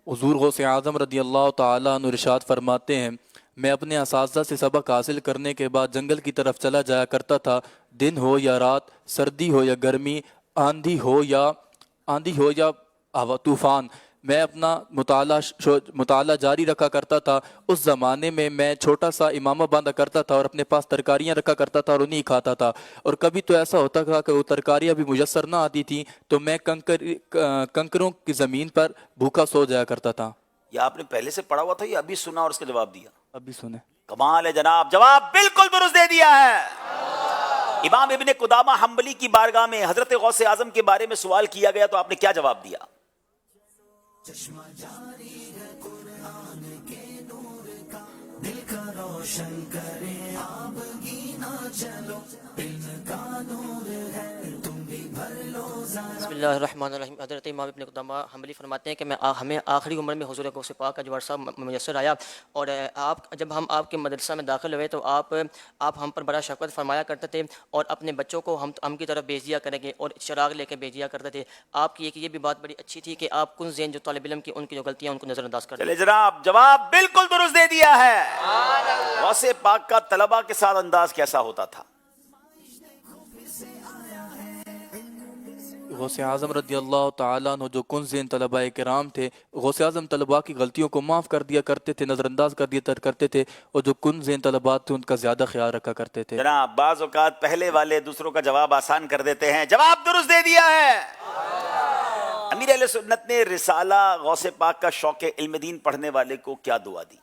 حضور غوث اعظم رضی اللہ تعالیٰ عنہ ارشاد فرماتے ہیں میں اپنے اساتذہ سے سبق حاصل کرنے کے بعد جنگل کی طرف چلا جایا کرتا تھا. دن ہو یا رات، سردی ہو یا گرمی، آندھی ہو یا طوفان، میں اپنا مطالعہ جاری رکھا کرتا تھا. اس زمانے میں میں چھوٹا سا امامہ باندھا کرتا تھا اور اپنے پاس ترکاریاں رکھا کرتا تھا اور انہیں کھاتا تھا. اور کبھی تو ایسا ہوتا تھا کہ وہ ترکاریاں بھی میسر نہ آتی تھیں تو میں کنکروں کی زمین پر بھوکا سو جایا کرتا تھا. یہ آپ نے پہلے سے پڑھا ہوا تھا یا ابھی سنا اور اس کا جواب دیا؟ ابھی سنے. کمال ہے جناب، جواب بالکل درست دے دیا ہے. امام ابن قدامہ حنبلی کی بارگاہ میں حضرت غوث اعظم کے بارے میں سوال کیا گیا تو آپ نے کیا جواب دیا؟ چشمہ جاری ہے قرآن کے نور کا، دل کا روشن کرے آبگی نہ چلو، علم کا نور ہے تم بھی بھر لو ذرا۔ بسم اللہ الرحمن الرحیم۔ حضرت امام ابن قدامہ حنبلی فرماتے ہیں کہ ہمیں آخری عمر میں حضور غوث پاک کا جو ورثہ میسر آیا، اور جب ہم آپ کے مدرسہ میں داخل ہوئے تو آپ ہم پر بڑا شفقت فرمایا کرتے تھے، اور اپنے بچوں کو ہم کی طرف بھیج دیا کریں گے، اور چراغ لے کے بھیج دیا کرتے تھے۔ آپ کی ایک یہ بھی بات بڑی اچھی تھی کہ آپ کن ذہن جو طالب علم کی ان کی جو غلطیاں ان کو نظر انداز کرتے ہیں۔ چلے جناب، جواب بالکل درست دے دیا ہے۔ غوث پاک کا طلبہ کے ساتھ انداز کیسا ہوتا تھا؟ غوث اعظم رضی اللہ تعالیٰ عنہ جو کن ذہن طلباء کرام تھے، غوث اعظم طلباء کی غلطیوں کو معاف کر دیا کرتے تھے، نظر انداز کر دیا کرتے تھے، اور جو کن ذہن طلباء تھے ان کا زیادہ خیال رکھا کرتے تھے۔ جناب بعض اوقات پہلے والے دوسروں کا جواب آسان کر دیتے ہیں، جواب درست دے دیا ہے۔ امیر اہل سنت نے رسالہ غوث پاک کا شوق علم دین پڑھنے والے کو کیا دعا دی؟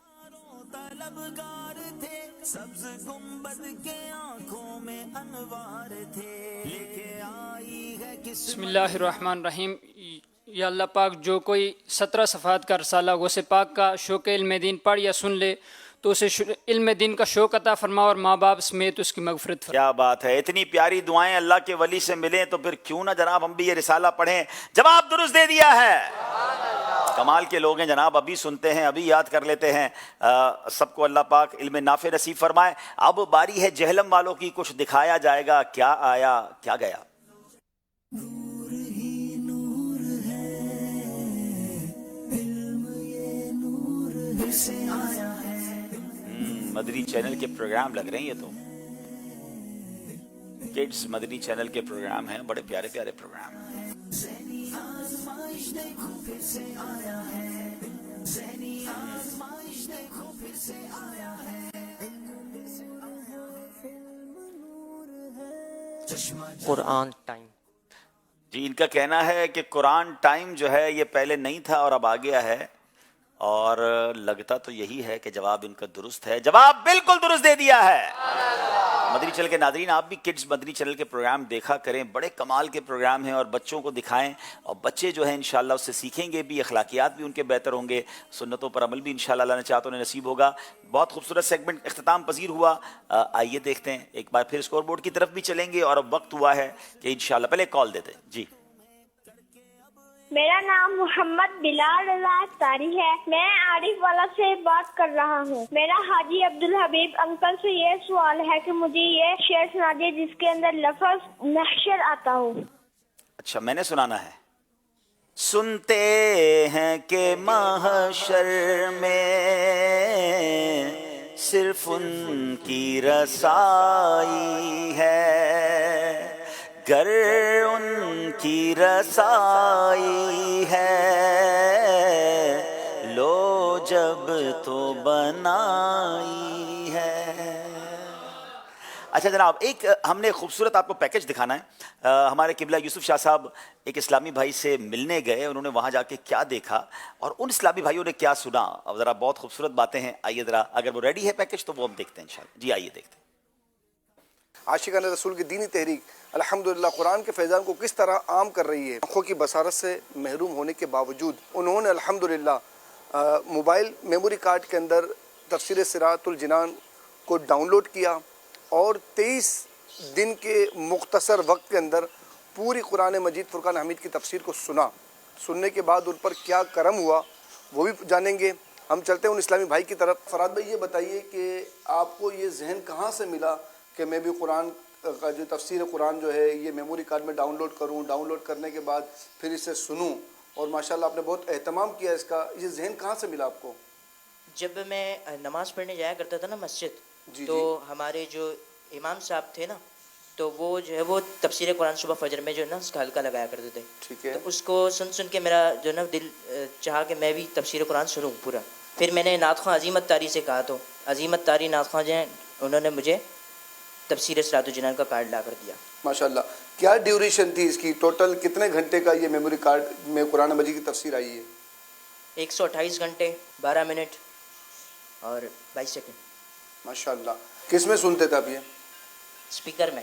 طلبگار تھے، سبز گنبد کے آنکھوں میں انوار تھے، لے کے آئی ہے بسم اللہ الرحمن الرحیم۔ یا اللہ پاک جو کوئی 17 صفحات کا رسالہ غوث پاک کا شوق علم دین پڑھ یا سن لے تو اسے علم دین کا شوق عطا فرما، اور ماں باپ سمیت اس کی مغفرت فرما۔ کیا بات ہے، اتنی پیاری دعائیں اللہ کے ولی سے ملیں تو پھر کیوں نہ جناب ہم بھی یہ رسالہ پڑھیں۔ جواب درست دے دیا ہے۔ کمال کے لوگ ہیں جناب، ابھی سنتے ہیں، ابھی یاد کر لیتے ہیں۔ سب کو اللہ پاک علم نافع نصیب فرمائے۔ اب باری ہے جہلم والوں کی، کچھ دکھایا جائے گا، کیا آیا کیا گیا۔ نور ہی نور ہے، علم یہ نور سے آیا ہے۔ مدنی چینل کے پروگرام لگ رہے ہیں، یہ تو کڈز مدنی چینل کے پروگرام ہیں، بڑے پیارے پیارے پروگرام ہیں۔ ذہنی آزمائش دیکھو پھر سے آیا ہے، ذہنی آزمائش دیکھو پھر سے آیا ہے۔ قرآن ٹائم۔ جی ان کا کہنا ہے کہ قرآن ٹائم جو ہے یہ پہلے نہیں تھا اور اب آ گیا ہے، اور لگتا تو یہی ہے کہ جواب ان کا درست ہے۔ جواب بالکل درست دے دیا ہے۔ مدنی چینل کے ناظرین، آپ بھی کڈز مدنی چینل کے پروگرام دیکھا کریں، بڑے کمال کے پروگرام ہیں، اور بچوں کو دکھائیں، اور بچے جو ہیں انشاءاللہ اس سے سیکھیں گے بھی، اخلاقیات بھی ان کے بہتر ہوں گے، سنتوں پر عمل بھی انشاءاللہ اللہ نے چاہا تو انہیں نصیب ہوگا۔ بہت خوبصورت سیگمنٹ اختتام پذیر ہوا۔ آئیے دیکھتے ہیں، ایک بار پھر اسکور بورڈ کی طرف بھی چلیں گے، اور اب وقت ہوا ہے کہ انشاءاللہ پہلے کال دیتے ہیں۔ جی میرا نام محمد بلال رضا اختاری ہے، میں عارف والا سے بات کر رہا ہوں۔ میرا حاجی عبدالحبیب انکل سے یہ سوال ہے کہ مجھے یہ شعر سنا دے جس کے اندر لفظ محشر آتا ہو۔ اچھا میں نے سنانا ہے۔ سنتے ہیں کہ محشر میں صرف ان کی رسائی ہے، گر ان کی رسائی ہے، لو جب تو بنائی ہے۔ اچھا جناب، ایک ہم نے خوبصورت آپ کو پیکج دکھانا ہے۔ ہمارے قبلہ یوسف شاہ صاحب ایک اسلامی بھائی سے ملنے گئے، انہوں نے وہاں جا کے کیا دیکھا اور ان اسلامی بھائیوں نے کیا سنا، اب ذرا بہت خوبصورت باتیں ہیں۔ آئیے ذرا، اگر وہ ریڈی ہے پیکج تو وہ ہم دیکھتے ہیں انشاءاللہ۔ جی آئیے دیکھتے ہیں۔ عاشقان رسول کی دینی تحریک الحمدللہ قرآن کے فیضان کو کس طرح عام کر رہی ہے۔ آنکھوں کی بصارت سے محروم ہونے کے باوجود انہوں نے الحمدللہ موبائل میموری کارڈ کے اندر تفسیر صراط الجنان کو ڈاؤن لوڈ کیا، اور 23 دن کے مختصر وقت کے اندر پوری قرآن مجید فرقان حمید کی تفسیر کو سننے کے بعد ان پر کیا کرم ہوا وہ بھی جانیں گے۔ ہم چلتے ہیں ان اسلامی بھائی کی طرف۔ فراد بھائی یہ بتائیے کہ آپ کو یہ ذہن کہاں سے ملا کہ میں بھی قرآن کا جو تفسیر قرآن جو ہے یہ میموری کارڈ میں ڈاؤن لوڈ کروں، ڈاؤن لوڈ کرنے کے بعد پھر اسے سنوں، اور ماشاءاللہ آپ نے بہت اہتمام کیا اس کا، یہ ذہن کہاں سے ملا آپ کو؟ جب میں نماز پڑھنے جایا کرتا تھا نا مسجد، تو ہمارے جو امام صاحب تھے نا، تو وہ جو ہے وہ تفسیر قرآن صبح فجر میں جو ہے نا اس کا حلقہ لگایا کرتے تھے۔ ٹھیک ہے۔ تو اس کو سن کے میرا جو ہے نا دل چاہا کہ میں بھی تفسیر قرآن سنوں پورا۔ پھر میں نے نعت خواں عظیمت طاری سے کہا، تو عظیمت طاری نعت خواں جو ہیں انہوں نے مجھے تفسیر صراط الجنان کا کارڈ لا کر دیا۔ ماشاءاللہ۔ کیا ڈیوریشن تھی اس کی؟ ٹوٹل کتنے گھنٹے کا یہ میموری کارڈ میں قرآن مجید کی تفسیر آئی ہے؟ 128 گھنٹے 12 منٹ اور 22 سیکنڈ۔ ماشاءاللہ۔ کس میں سنتے تھے آپ یہ؟ اسپیکر میں۔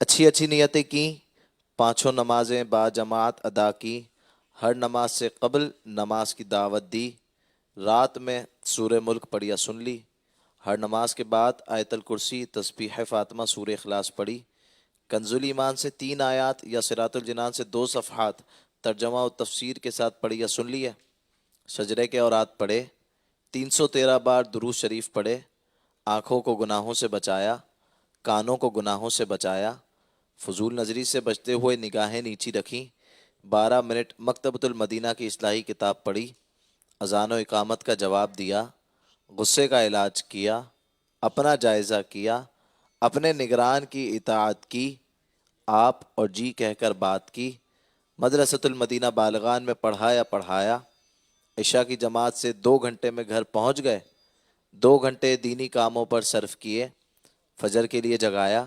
اچھی اچھی نیتیں کی، پانچوں نمازیں با جماعت ادا کی، ہر نماز سے قبل نماز کی دعوت دی، رات میں سورہ ملک پڑھی یا سن لی، ہر نماز کے بعد آیت الکرسی تسبیح فاطمہ سورہ اخلاص پڑھی، کنز الایمان سے 3 آیات یا صراط الجنان سے 2 صفحات ترجمہ و تفسیر کے ساتھ پڑھی یا سن لیے، شجرے کے اورات پڑھے، 313 بار درود شریف پڑھے، آنکھوں کو گناہوں سے بچایا، کانوں کو گناہوں سے بچایا، فضول نظری سے بچتے ہوئے نگاہیں نیچی رکھیں، 12 منٹ مکتبۃ المدینہ کی اصلاحی کتاب پڑھی، اذان و اقامت کا جواب دیا، غصے کا علاج کیا، اپنا جائزہ کیا، اپنے نگران کی اطاعت کی، آپ اور جی کہہ کر بات کی، مدرسۃ المدینہ بالغان میں پڑھایا، عشاء کی جماعت سے 2 گھنٹے میں گھر پہنچ گئے، 2 گھنٹے دینی کاموں پر صرف کیے، فجر کے لیے جگایا،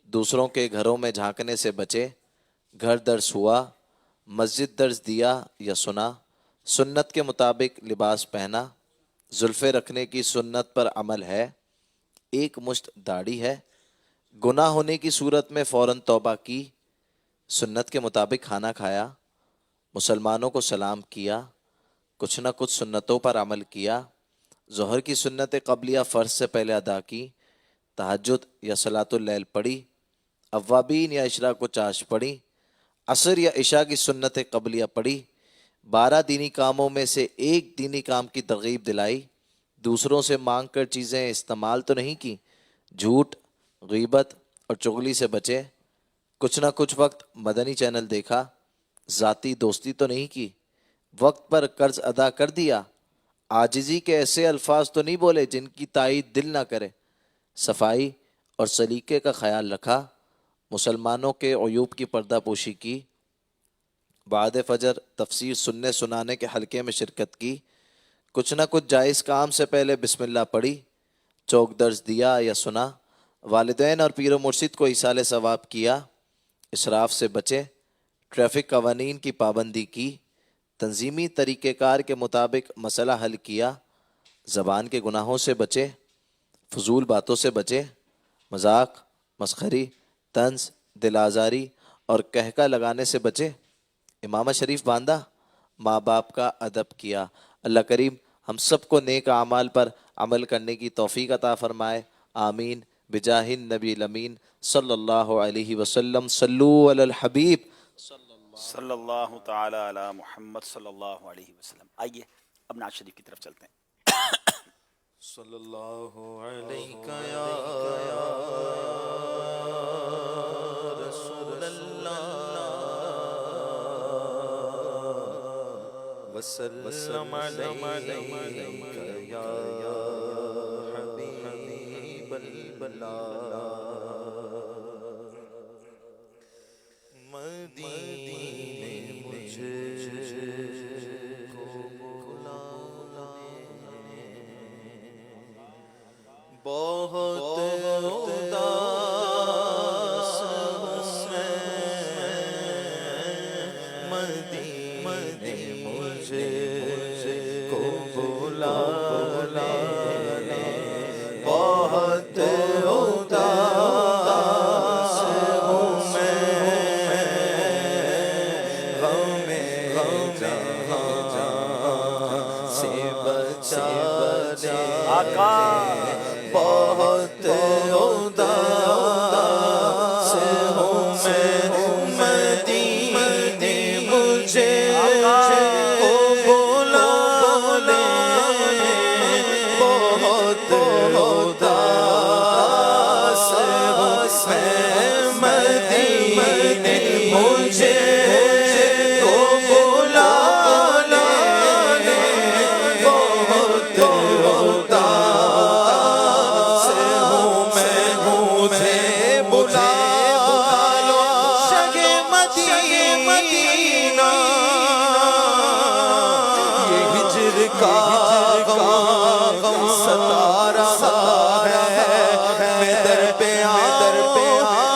دوسروں کے گھروں میں جھانکنے سے بچے، گھر درس ہوا، مسجد درس دیا یا سنا، سنت کے مطابق لباس پہنا، زلفیں رکھنے کی سنت پر عمل ہے، 1 مشت داڑھی ہے، گناہ ہونے کی صورت میں فوراً توبہ کی، سنت کے مطابق کھانا کھایا، مسلمانوں کو سلام کیا، کچھ نہ کچھ سنتوں پر عمل کیا، ظہر کی سنت قبلیہ فرض سے پہلے ادا کی، تہجد یا صلاۃ اللیل پڑھی، اوابین یا اشراق و چاش پڑھی، عصر یا عشاء کی سنت قبلیہ پڑھی، 12 دینی کاموں میں سے 1 دینی کام کی ترغیب دلائی، دوسروں سے مانگ کر چیزیں استعمال تو نہیں کی، جھوٹ، غیبت اور چغلی سے بچے، کچھ نہ کچھ وقت مدنی چینل دیکھا، ذاتی دوستی تو نہیں کی، وقت پر قرض ادا کر دیا، عاجزی کے ایسے الفاظ تو نہیں بولے جن کی تائید دل نہ کرے، صفائی اور سلیقے کا خیال رکھا، مسلمانوں کے عیوب کی پردہ پوشی کی، بعد فجر تفسیر سننے سنانے کے حلقے میں شرکت کی، کچھ نہ کچھ جائز کام سے پہلے بسم اللہ پڑھی، چوک درس دیا یا سنا، والدین اور پیر و مرشد کو ایصال ثواب کیا، اسراف سے بچے، ٹریفک قوانین کی پابندی کی، تنظیمی طریقہ کار کے مطابق مسئلہ حل کیا، زبان کے گناہوں سے بچے، فضول باتوں سے بچے، مذاق، مسخری، طنز، دل آزاری اور کہکا لگانے سے بچے، امامہ شریف باندھا، ماں باپ کا ادب کیا۔ اللہ کریم ہم سب کو نیک اعمال پر عمل کرنے کی توفیق عطا فرمائے، آمین بجاہ النبی الامین صلی اللہ علیہ وسلم۔ صلو علی الحبیب صلی اللہ تعالی علی محمد صلی اللہ علیہ وسلم۔ آئیے اب نعت شریف کی طرف چلتے ہیں۔ صلی اللہ علیہ یا رسول اللہ وسلم علیک یا حبیب اللہ، مدینے مجھے بہت اداس میں مدینے مجھے کو بلا لے، بہت اداس ہوں میں غم جہاں سے بچا لے، آقا بہت اداس ہوں میں مدینے مجھے کو بلا لے، بہت اداس ہوں میں مدینے مجھے کو بلا لے، بہت اداس مجھے بلا لو، شگ مدینہ یہ ہجر کا غم ستا رہا ہے، میں در پہ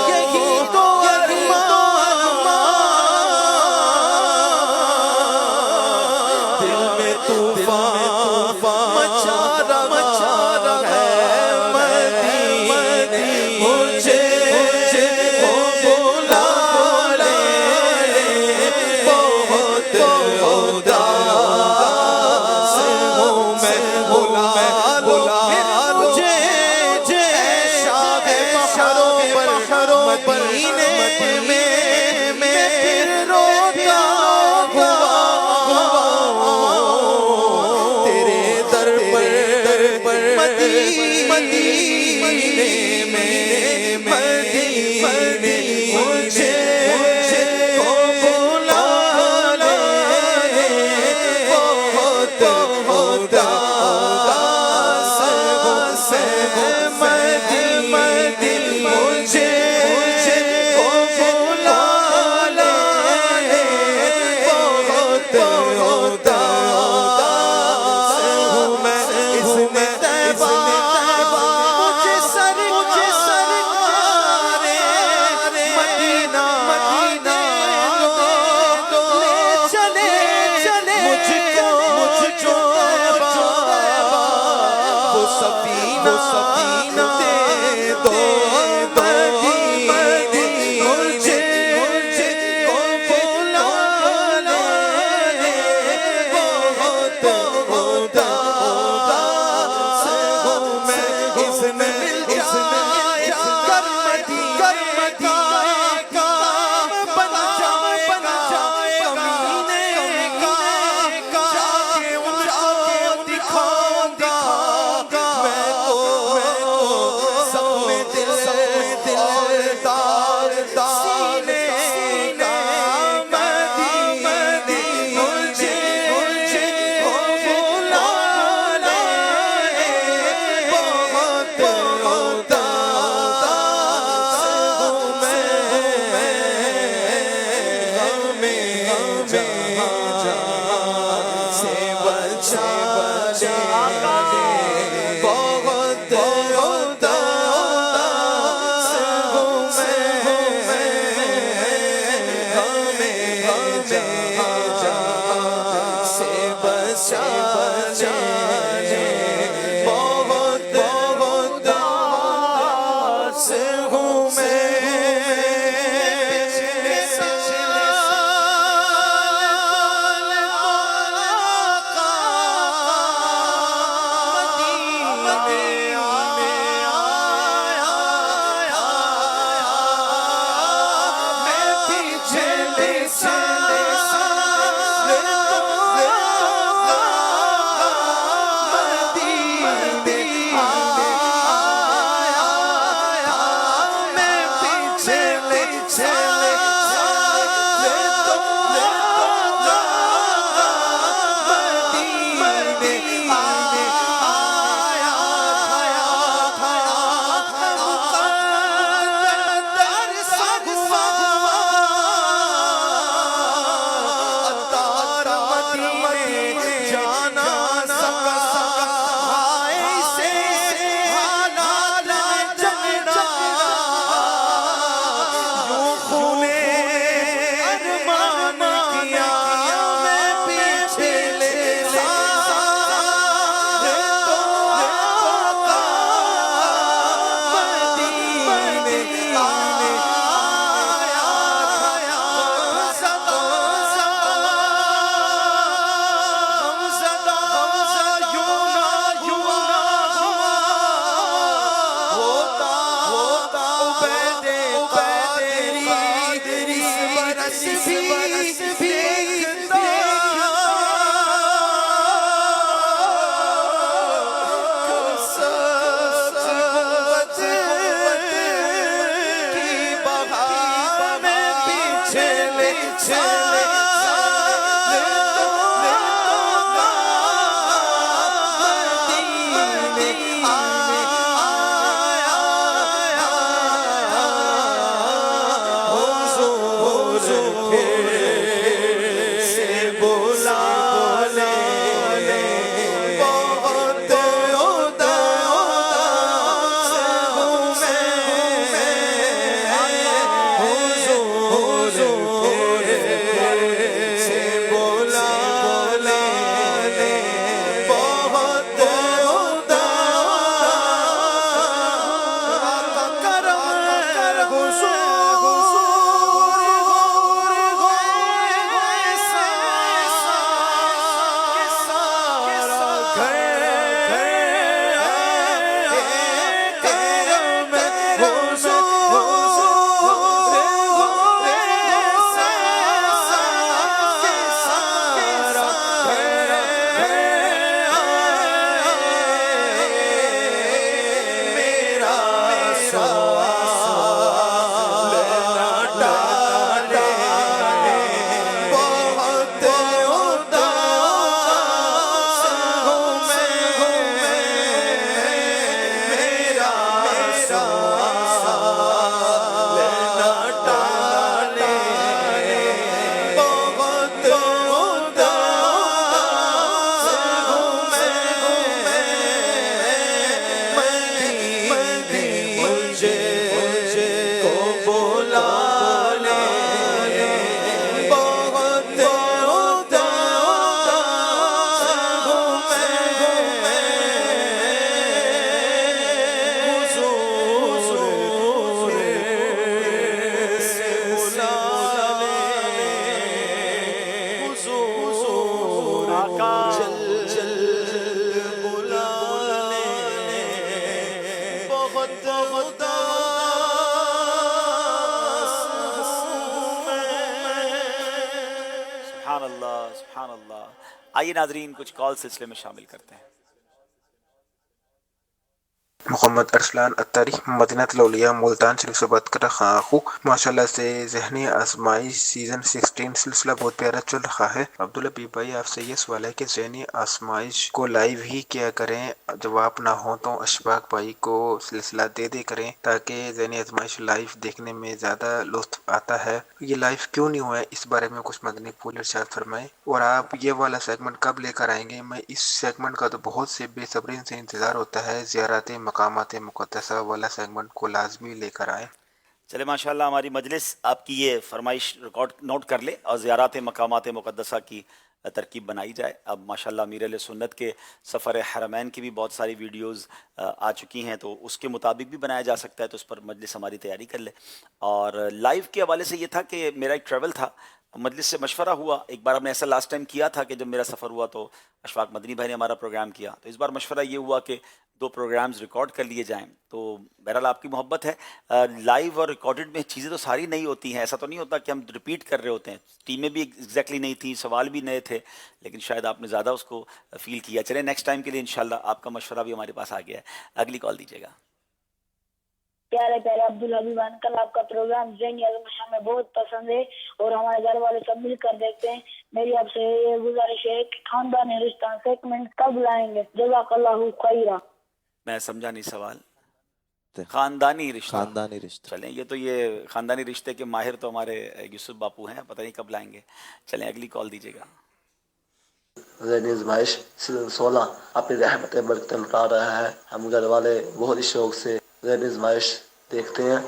یہی تو ارمان، دل میں طوفان مچا رہا ہے، مدینے مجھے آئیے ناظرین کچھ کال سلسلے میں شامل کرتے ہیں. محمد ارسلان اتاری مدینہ الاولیاء ملتان شریف سے بات کر رہا ہوں. ماشاءاللہ سے ذہنی آزمائش سیزن 16 سلسلہ بہت پیارا چل رہا ہے. عبداللہ بھائی آپ سے یہ سوال ہے کہ ذہنی آزمائش کو لائیو ہی کیا کریں, جواب نہ ہو تو اشفاق بھائی کو سلسلہ دے کریں تاکہ ذہنی آزمائش لائیو دیکھنے میں زیادہ لطف آتا ہے. یہ لائیو کیوں نہیں ہوا ہے اس بارے میں کچھ مدنی پھول ارشاد فرمائیں. اور آپ یہ والا سیگمنٹ کب لے کر آئیں گے؟ میں اس سیگمنٹ کا تو بہت سے بے صبری سے انتظار ہوتا ہے. زیارت مقامات مقدسہ والا سیگمنٹ کو لازمی لے کر آئیں. چلے ماشاءاللہ ہماری مجلس آپ کی یہ فرمائش ریکارڈ نوٹ کر لے اور زیارات مقامات مقدسہ کی ترکیب بنائی جائے. اب ماشاءاللہ امیر اہل سنت کے سفر حرمین کی بھی بہت ساری ویڈیوز آ چکی ہیں, تو اس کے مطابق بھی بنایا جا سکتا ہے, تو اس پر مجلس ہماری تیاری کر لے. اور لائیو کے حوالے سے یہ تھا کہ میرا ایک ٹریول تھا, مجلس سے مشورہ ہوا. ایک بار ہم نے ایسا لاسٹ ٹائم کیا تھا کہ جب میرا سفر ہوا تو اشفاق مدنی بھائی نے ہمارا پروگرام کیا, تو اس بار مشورہ یہ ہوا کہ 2 پروگرامز ریکارڈ کر لیے جائیں. تو بہرحال آپ کی محبت ہے, لائیو اور ریکارڈڈ میں چیزیں تو ساری نئی ہوتی ہیں, ایسا تو نہیں ہوتا کہ ہم ریپیٹ کر رہے ہوتے ہیں. ٹیمیں بھی ایگزیکٹلی نہیں تھیں, سوال بھی نئے تھے, لیکن شاید آپ نے زیادہ اس کو فیل کیا. چلیں نیکسٹ ٹائم کے لیے انشاءاللہ آپ کا مشورہ بھی ہمارے پاس آ گیا ہے. اگلی کال دیجیے گا. پیارے پیارے عبدالحبیب انکل, آپ کا پروگرام ذہنی آزمائش ہمیں بہت پسند ہے اور ہمارے گھر والے سب مل کر دیکھتے ہیں. میری آپ سے یہ گزارش ہے کہ خاندانی رشتہ سیگمنٹ کب لائیں گے؟ جزاک اللہ خیرہ. میں سمجھا نہیں سوال. خاندانی رشتہ. خاندانی رشتہ. چلیں یہ تو یہ خاندانی رشتے کے ماہر تو ہمارے یوسف باپو ہیں, پتہ نہیں کب لائیں گے. چلیں اگلی کال دیجیے گا. ذہنی آزمائش سیزن 16 اپنی رحمت برکت لٹا رہا ہے. ہم گھر والے بہت ہی شوق سے ذہنی آزمائش دیکھتے ہیں.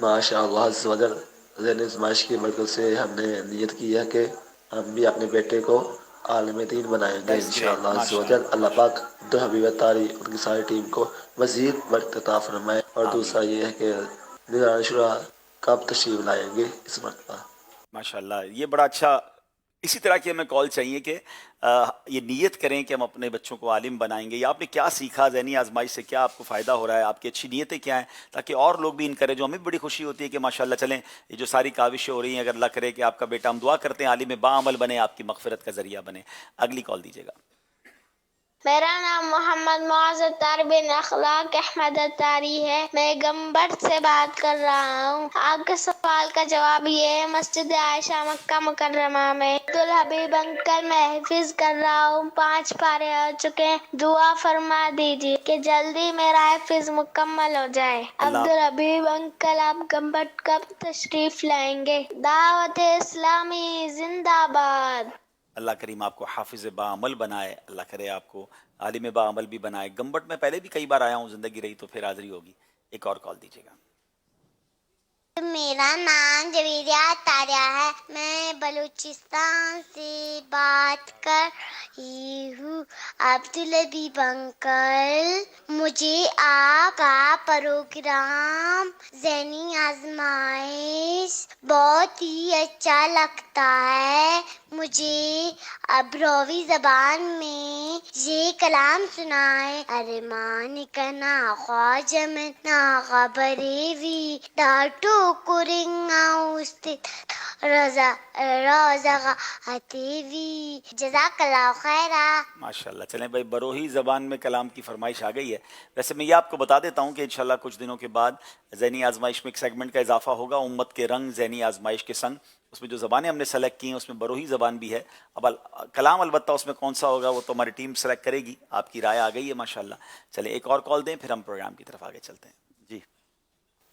ماشاء اللہ عز و جل ذہنی آزمائش کی برکت سے ہم نے نیت کی ہے کہ ہم بھی اپنے بیٹے کو عالم دین بنائیں گے انشاءاللہ عز و جل. اللہ پاک عبدالحبیب اتاری ان کی ساری ٹیم کو مزید برکت عطا فرمائے. اور دوسرا یہ ہے کہ نگران شورا کب تشریف لائیں گے اس مرتبہ؟ ماشاءاللہ یہ بڑا اچھا, اسی طرح کی ہمیں کال چاہیے کہ یہ نیت کریں کہ ہم اپنے بچوں کو عالم بنائیں گے. یا آپ نے کیا سیکھا ذہنی آزمائش سے, کیا آپ کو فائدہ ہو رہا ہے, آپ کی اچھی نیتیں کیا ہیں, تاکہ اور لوگ بھی ان کریں. جو ہمیں بڑی خوشی ہوتی ہے کہ ماشاءاللہ چلیں یہ جو ساری کاوشیں ہو رہی ہیں, اگر اللہ کرے کہ آپ کا بیٹا, ہم دعا کرتے ہیں عالم باعمل بنے, آپ کی مغفرت کا ذریعہ بنے. اگلی کال دیجیے گا. میرا نام محمد معاذ اتاری بن اخلاق احمد اتاری ہے. میں گمبٹ سے بات کر رہا ہوں. آپ کے سوال کا جواب یہ ہے, مسجد عائشہ مکہ مکرمہ میں عبدالحبیب انکل میں حفظ کر رہا ہوں. 5 پارے ہو چکے ہیں. دعا فرما دیجیے کہ جلدی میرا حفظ مکمل ہو جائے. عبدالحبیب انکل آپ گمبٹ کب تشریف لائیں گے؟ دعوت اسلامی زندہ باد. اللہ کریم آپ کو حافظ باعمل بنائے, اللہ کرے آپ کو عالم باعمل بھی بنائے. گمبٹ میں پہلے بھی کئی بار آیا ہوں, زندگی رہی تو پھر حاضری ہوگی. ایک اور کال دیجیے گا. میرا نام جویریہ تاریہ ہے. میں بلوچستان سے بات کر رہی ہوں. عبدالحبیب انکل, مجھے آپ کا پروگرام ذہنی آزمائش بہت ہی اچھا لگتا ہے. مجھے ابروی زبان میں یہ کلام سنائے. ارمان کنا خواجہ میں نا خبریوی ڈاٹو کرنگا استد رضا رازغا حتیوی. جزاک اللہ خیرہ. ماشاءاللہ. چلیں بھائی بروہی زبان میں کلام کی فرمائش آ گئی ہے. ویسے میں یہ آپ کو بتا دیتا ہوں کہ انشاءاللہ کچھ دنوں کے بعد ذہنی آزمائش میں ایک سیگمنٹ کا اضافہ ہوگا, امت کے رنگ ذہنی آزمائش کے سنگ. اس میں جو زبانیں ہم نے سلیکٹ کی ہیں اس میں بروہی زبان بھی ہے. اب کلام البتہ اس میں کون سا ہوگا وہ تو ہماری ٹیم سلیکٹ کرے گی. آپ کی رائے آ گئی ہے ماشاءاللہ. چلیں ایک اور کال دیں, پھر ہم پروگرام کی طرف آگے چلتے ہیں. جی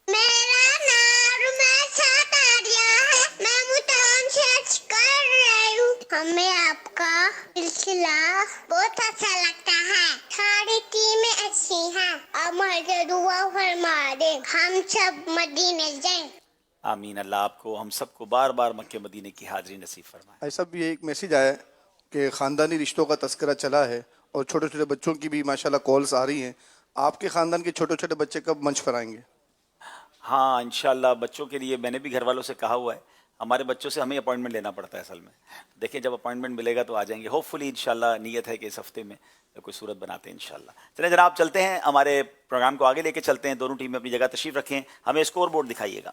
میرا نام رمیشہ تاریہ ہے. میں ملتان سے کر رہی ہوں. ہمیں آپ کا سلسلہ بہت اچھا لگتا ہے. ساری ٹیمیں اچھی ہیں. آپ مجھے دعا فرما دیں ہم سب مدینے جائیں. آمین. اللہ آپ کو, ہم سب کو بار بار مکہ مدینے کی حاضری نصیب فرمائے. ایسا بھی ایک میسیج آیا کہ خاندانی رشتوں کا تذکرہ چلا ہے اور چھوٹے چھوٹے بچوں کی بھی ماشاءاللہ کالز آ رہی ہیں. آپ کے خاندان کے چھوٹے چھوٹے بچے کب منچ پر آئیں گے؟ ہاں انشاءاللہ بچوں کے لیے میں نے بھی گھر والوں سے کہا ہوا ہے. ہمارے بچوں سے ہمیں اپوائنٹمنٹ لینا پڑتا ہے اصل میں. دیکھیں جب اپوائنٹمنٹ ملے گا تو آ جائیں گے ہوپ فلی انشاءاللہ. نیت ہے کہ اس ہفتے میں کوئی صورت بناتے ہیں انشاءاللہ. چلیں جناب چلتے ہیں, ہمارے پروگرام کو آگے لے کے چلتے ہیں. دونوں ٹیمیں اپنی جگہ تشریف رکھیں. ہمیں اسکور بورڈ دکھائیے گا.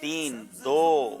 3, 2,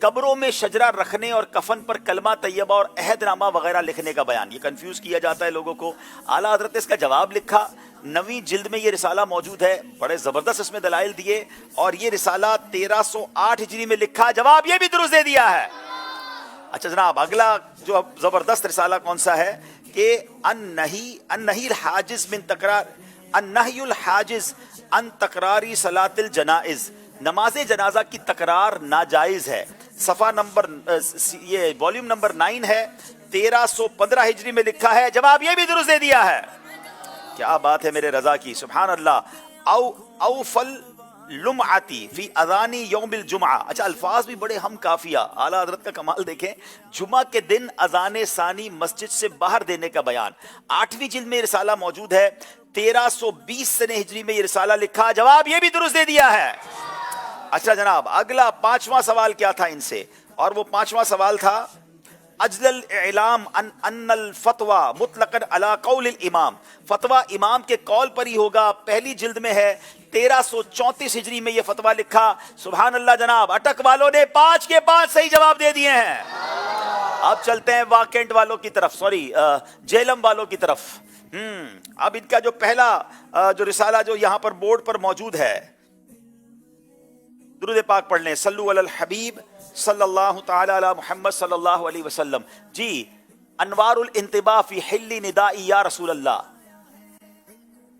قبروں میں شجرہ رکھنے اور کفن پر کلمہ طیبہ اور عہد نامہ وغیرہ لکھنے کا بیان. یہ کنفیوز کیا جاتا ہے لوگوں کو. اعلیٰ حضرت نے اس کا جواب لکھا. 9ویں جلد میں یہ رسالہ موجود ہے, بڑے زبردست اس میں دلائل دیے, اور یہ رسالہ 1308 ہجری میں لکھا. جواب یہ بھی درست دے دیا ہے. اچھا جناب, اگلا جو زبردست رسالہ کون سا ہے کہ النہی الحاجز من تکرار النہی الحاجز ان تکراری صلاۃ الجنائز, نماز جنازہ کی تکرار ناجائز ہے. صفحہ نمبر یہ والیوم نمبر 9 ہے, 1315 ہجری میں لکھا ہے. جواب یہ بھی درست دے دیا ہے. کیا بات ہے میرے رضا کی, سبحان اللہ. اوفل لمعتی فی اذانی یوم الجمعہ. اچھا, الفاظ بھی بڑے ہم کافیہ. اعلیٰ حضرت کا کمال دیکھیں. جمعہ کے دن اذان ثانی مسجد سے باہر دینے کا بیان. 8ویں جلد میں رسالہ موجود ہے. 1320 سنہ ہجری میں یہ رسالہ لکھا. جواب یہ بھی درست دے دیا ہے. اچھا جناب, اگلا 5واں سوال کیا تھا ان سے, اور وہ 5واں سوال تھا اجل الاعلام ان الفتوى مطلقا على قول الامام. فتویٰ امام کے قول پر ہی ہوگا. پہلی جلد میں ہے. 1334 ہجری میں یہ فتویٰ لکھا. سبحان اللہ جناب, اٹک والوں نے 5 کے 5 صحیح جواب دے دیے ہیں. اب چلتے ہیں واکینٹ والوں کی طرف, جہلم والوں کی طرف. اب ان کا جو پہلا جو رسالہ جو یہاں پر بورڈ پر موجود ہے, درود پاک پڑھ لیں. صلو علی الحبیب صلی اللہ تعالی علی محمد صلی اللہ علیہ وسلم. جی, انوار الانتباہ فی حل ندائی یا رسول اللہ,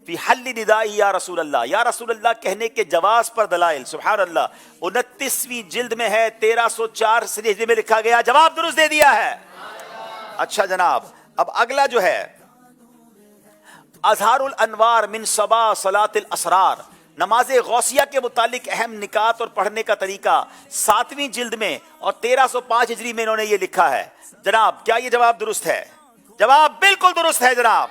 فی حل ندائی یا رسول اللہ, یا رسول اللہ کہنے کے جواز پر دلائل. سبحان اللہ. 29ویں جلد میں ہے. 1304 ہجری میں لکھا گیا. جواب درست دے دیا ہے. اچھا جناب, اب اگلا جو ہے اظہار الانوار من صبا صلاۃ الاسرار, نماز غوثیہ کے متعلق اہم نکات اور پڑھنے کا طریقہ. 7ویں جلد میں اور 1305 ہجری میں انہوں نے یہ لکھا ہے. جناب, کیا یہ جواب درست ہے؟ جواب بالکل درست ہے جناب.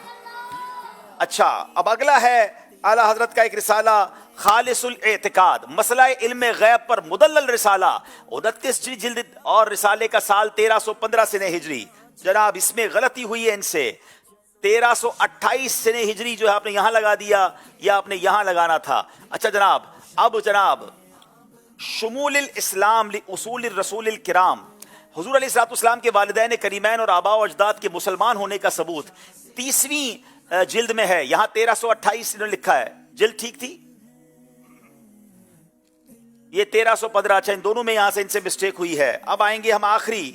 اچھا, اب اگلا ہے اعلیٰ حضرت کا ایک رسالہ خالص الاعتقاد, مسئلہ علم غیب پر مدلل رسالہ. 29 جلد اور رسالے کا سال 1315 سنہ ہجری. جناب, اس میں غلطی ہوئی ہے ان سے. 1328 سنہ ہجری جو ہے آپ نے یہاں لگا دیا, یا آپ نے یہاں لگانا تھا. اچھا جناب, اب جناب شمول الاسلام لاصول الرسول الکرام, حضور علیہ الصلوۃ والسلام کے والدین کریمین اور آباء و اجداد کے مسلمان ہونے کا ثبوت. 30ویں جلد میں ہے. یہاں 1328 انہوں نے لکھا ہے. جلد ٹھیک تھی, یہ 1315. اچھا, ان دونوں میں یہاں سے ان سے مسٹیک ہوئی ہے. اب آئیں گے ہم آخری,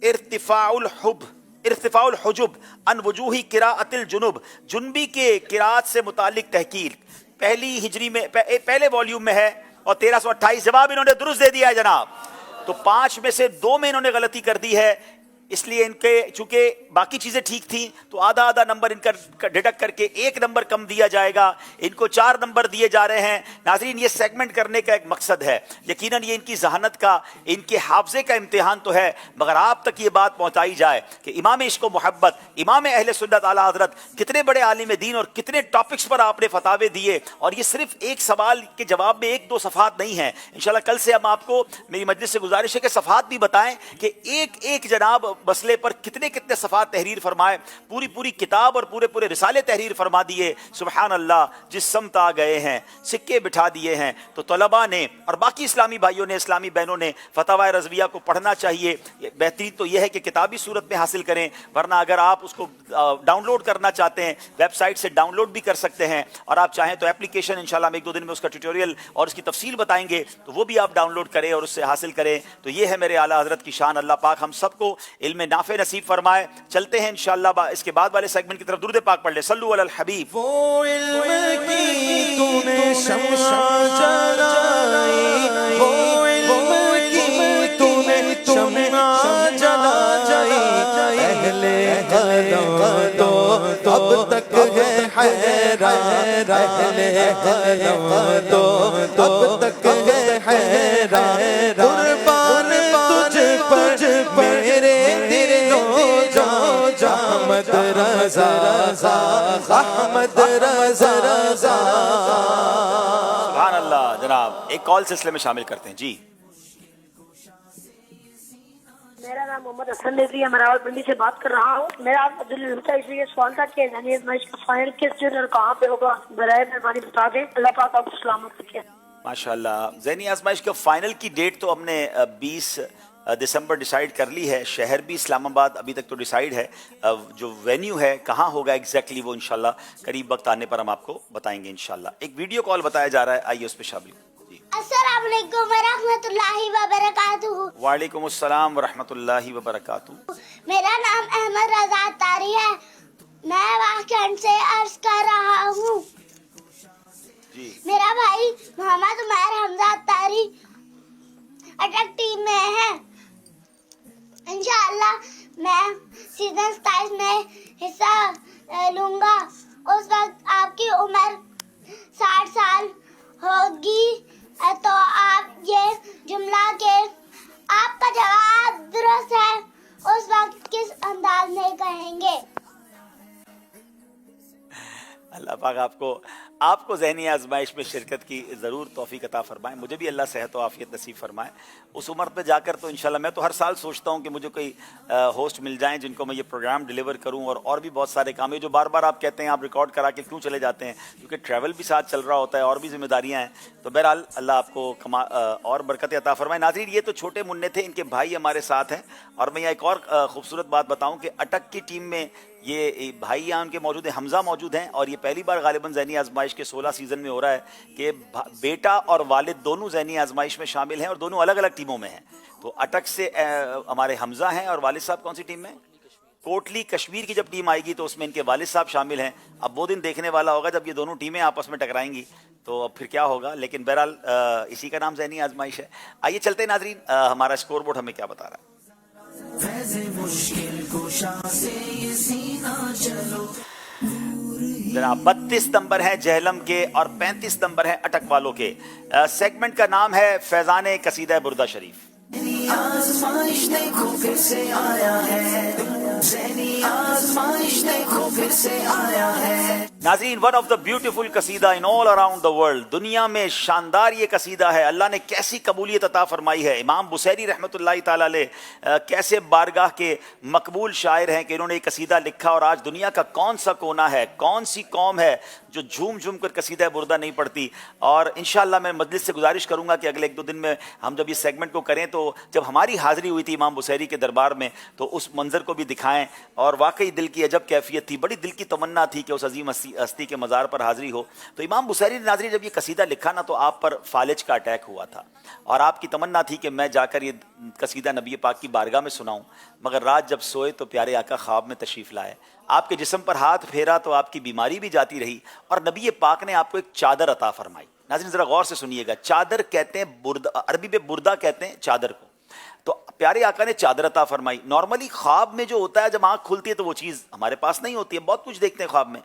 ارتفاع الحجب ان وجوہ قراءت الجنوب, جنبی کے قراءت سے متعلق تحقیق. پہلی ہجری میں پہلے والیوم میں ہے, اور 1328. جواب انہوں نے درست دے دیا ہے جناب. تو 5 میں سے 2 میں انہوں نے غلطی کر دی ہے. اس لیے ان کے چونکہ باقی چیزیں ٹھیک تھیں تو آدھا نمبر ان کا ڈیڈکٹ کر کے 1 نمبر کم دیا جائے گا. ان کو 4 نمبر دیے جا رہے ہیں. ناظرین, یہ سیگمنٹ کرنے کا ایک مقصد ہے. یقیناً یہ ان کی ذہانت کا, ان کے حافظے کا امتحان تو ہے, مگر آپ تک یہ بات پہنچائی جائے کہ امام عشق و محبت, امام اہل سنت اعلیٰ حضرت کتنے بڑے عالم دین اور کتنے ٹاپکس پر آپ نے فتاوے دیے. اور یہ صرف ایک سوال کے جواب میں 1-2 صفحات نہیں ہیں. انشاءاللہ کل سے ہم آپ کو, میری مجلس سے گزارش ہے کہ صفحات بھی بتائیں کہ ایک جناب مسئلے پر کتنے صفحات تحریر فرمائے. پوری کتاب اور پورے رسالے تحریر فرما دیے. سبحان اللہ, جس سمت آ گئے ہیں سکے بٹھا دیے ہیں. تو طلباء نے اور باقی اسلامی بھائیوں نے, اسلامی بہنوں نے فتاوی رضویہ کو پڑھنا چاہیے. بہترین تو یہ ہے کہ کتابی صورت میں حاصل کریں, ورنہ اگر آپ اس کو ڈاؤن لوڈ کرنا چاہتے ہیں ویب سائٹ سے ڈاؤن لوڈ بھی کر سکتے ہیں, اور آپ چاہیں تو اپلیکیشن انشاءاللہ ہم 1-2 دن میں اس کا ٹیوٹوریل اور اس کی تفصیل بتائیں گے, تو وہ بھی آپ ڈاؤن لوڈ کریں اور اس سے حاصل کریں. تو یہ ہے میرے اعلیٰ حضرت کی شان. اللہ پاک ہم سب کو علم نافع نصیب فرمائے. چلتے ہیں انشاءاللہ اس کے بعد والے سیگمنٹ کی طرف. درود پاک پڑھ لیں. صلو علی الحبیب. وہ علم کی تو نے شمع جلائی, وہ علم کی تو نے شمع جلائی. اہل قلم تو اب تک ہے حیران, اہل قلم تو اب تک ہے حیران. قربان تجھ پر میرے احمد رضا, احمد رضا. سبحان اللہ. جناب, ایک کال سلسلے میں شامل کرتے ہیں. جی, میرا نام محمد حسن نظری ہے, میں راولپنڈی سے بات کر رہا ہوں. میرا یہ سوال تھا کہ آزمائش کا فائنل کس دن اور کہاں پہ ہوگا, برائے مہربانی بتا دیں. اللہ پاک آپ کو سلامت رکھے. ماشاء اللہ. ذہنی آزمائش کا فائنل کی ڈیٹ تو ہم نے 20 دسمبر ڈیسائیڈ کر لی ہے. شہر بھی اسلام آباد ابھی تک تو ڈیسائیڈ ہے. جو وینیو ہے کہاں ہوگا ایگزیکٹلی وہ انشاءاللہ قریب وقت آنے پر ہم آپ کو بتائیں گے انشاءاللہ. ایک ویڈیو کال بتایا جا رہا ہے, آئیے اس پہ شامل. السلام علیکم ورحمۃ اللہ وبرکاتہ. وعلیکم السلام ورحمۃ اللہ وبرکاتہ. میرا نام احمد رضا اتاری ہے. میں واقعن سے عرض کر رہا ہوں. میرا بھائی محمد عمیر حمزہ اتاری اٹک ٹیم میں ہے. انشاءاللہ میں سیزن 27 میں حصہ لوں گا. اس وقت آپ کی عمر 60 سال ہوگی. تو آپ یہ جملہ کہ آپ کا جواب درست ہے اس وقت کس انداز میں کہیں گے؟ اللہ پاک آپ کو ذہنی آزمائش میں شرکت کی ضرور توفیق عطا فرمائے. مجھے بھی اللہ صحت و عافیت نصیب فرمائے. اس عمر پہ جا کر تو انشاءاللہ میں تو ہر سال سوچتا ہوں کہ مجھے کوئی ہوسٹ مل جائیں جن کو میں یہ پروگرام ڈیلیور کروں, اور بھی بہت سارے کام ہے جو بار بار آپ کہتے ہیں آپ ریکارڈ کرا کے کیوں چلے جاتے ہیں, کیونکہ ٹریول بھی ساتھ چل رہا ہوتا ہے اور بھی ذمہ داریاں ہیں. تو بہرحال اللہ آپ کو اور برکت عطا فرمائے. ناظرین, یہ تو چھوٹے منع تھے, ان کے بھائی ہمارے ساتھ ہیں. اور میں یہاں ایک اور خوبصورت بات بتاؤں کہ اٹک کی ٹیم میں یہ بھائی یہاں ان کے موجود ہیں, حمزہ موجود ہیں, اور یہ پہلی بار غالباً ذہنی آزمائش کے 16 سیزن میں ہو رہا ہے کہ بیٹا اور والد دونوں ذہنی آزمائش میں شامل ہیں اور دونوں الگ الگ ٹیموں میں ہیں. تو اٹک سے ہمارے حمزہ ہیں, اور والد صاحب کون سی ٹیم میں؟ کوٹلی کشمیر کی جب ٹیم آئے گی تو اس میں ان کے والد صاحب شامل ہیں. اب وہ دن دیکھنے والا ہوگا جب یہ دونوں ٹیمیں آپس میں ٹکرائیں گی تو اب پھر کیا ہوگا. لیکن بہرحال اسی کا نام ذہنی آزمائش ہے. آئیے چلتے ہیں ناظرین, ہمارا اسکور بورڈ ہمیں کیا بتا رہا ہے. جناب 32 نمبر ہیں جہلم کے اور 35 نمبر ہیں اٹک والوں کے. سیگمنٹ کا نام ہے فیضان قصیدہ بردہ شریف. آزمائش دیکھو پھر سے آیا ہے, ذہنی آزمائش دیکھو پھر سے آیا ہے. ناظرین, ون آف دا بیوٹیفل قصیدہ ان آل اراؤنڈ دا ورلڈ, دنیا میں شاندار یہ قصیدہ ہے. اللہ نے کیسی قبولیت عطا فرمائی ہے. امام بصیری رحمۃ اللہ تعالیٰ علیہ کیسے بارگاہ کے مقبول شاعر ہیں کہ انہوں نے یہ قصیدہ لکھا, اور آج دنیا کا کون سا کونا ہے, کون سی قوم ہے جو جھوم جھوم کر قصیدہ بردہ نہیں پڑھتی. اور انشاءاللہ میں مجلس سے گزارش کروں گا کہ اگلے 1-2 دن میں ہم جب یہ سیگمنٹ کو کریں تو جب ہماری حاضری ہوئی تھی امام بصیری کے دربار میں تو اس منظر کو بھی دکھائیں. اور واقعی دل کی عجب کیفیت تھی, بڑی دل کی تمنا تھی کہ اس عظیم ہستی کے مزار پر حاضری ہو. تو امام بصیری نے ناظرین جب یہ قصیدہ لکھا نا تو آپ پر فالج کا اٹیک ہوا تھا, اور آپ کی تمنا تھی کہ میں جا کر یہ قصیدہ نبی پاک کی بارگاہ میں سناؤں. مگر رات جب سوئے تو پیارے آقا خواب میں تشریف لائے, آپ کے جسم پر ہاتھ پھیرا تو آپ کی بیماری بھی جاتی رہی, اور نبی پاک نے آپ کو ایک چادر عطا فرمائی. ناظرین ذرا غور سے سنیے گا, چادر کہتے ہیں بردہ, عربی میں بردہ کہتے ہیں چادر کو. تو پیارے آقا نے چادر عطا فرمائی. نارملی خواب میں جو ہوتا ہے جب آنکھ کھلتی ہے تو وہ چیز ہمارے پاس نہیں ہوتی ہے, بہت کچھ دیکھتے ہیں خواب میں.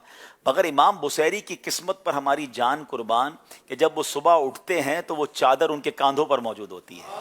مگر امام بصیری کی قسمت پر ہماری جان قربان کہ جب وہ صبح اٹھتے ہیں تو وہ چادر ان کے کاندھوں پر موجود ہوتی ہے.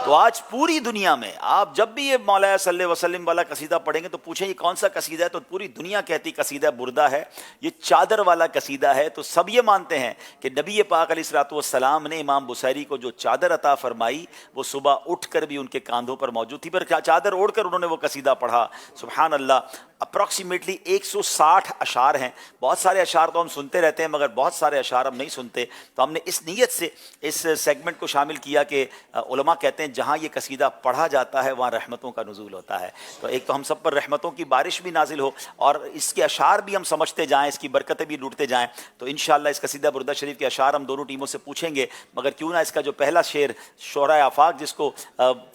تو آج پوری دنیا میں آپ جب بھی یہ مولا صلی اللہ علیہ وسلم والا قصیدہ پڑھیں گے تو پوچھیں یہ کون سا قصیدہ ہے, تو پوری دنیا کہتی قصیدہ بردہ ہے, یہ چادر والا قصیدہ ہے. تو سب یہ مانتے ہیں کہ نبی پاک علیہ الصلوۃ والسلام نے امام بصیری کو جو چادر عطا فرمائی وہ صبح اٹھ کر بھی ان کے کاندھوں پر موجود تھی, پر چادر اوڑھ کر انہوں نے وہ قصیدہ پڑھا. سبحان اللہ. اپروکسیمیٹلی 160 اشعار ہیں. بہت سارے اشعار تو ہم سنتے رہتے ہیں مگر بہت سارے اشعار ہم نہیں سنتے. تو ہم نے اس نیت سے اس سیگمنٹ کو شامل کیا کہ علماء کہتے ہیں جہاں یہ قصیدہ پڑھا جاتا ہے وہاں رحمتوں کا نزول ہوتا ہے. تو ایک تو ہم سب پر رحمتوں کی بارش بھی نازل ہو اور اس کے اشعار بھی ہم سمجھتے جائیں, اس کی برکتیں بھی لوٹتے جائیں. تو انشاءاللہ اس قصیدہ بردہ شریف کے اشعار ہم دونوں ٹیموں سے پوچھیں گے, مگر کیوں نہ اس کا جو پہلا شعر شعراء آفاق جس کو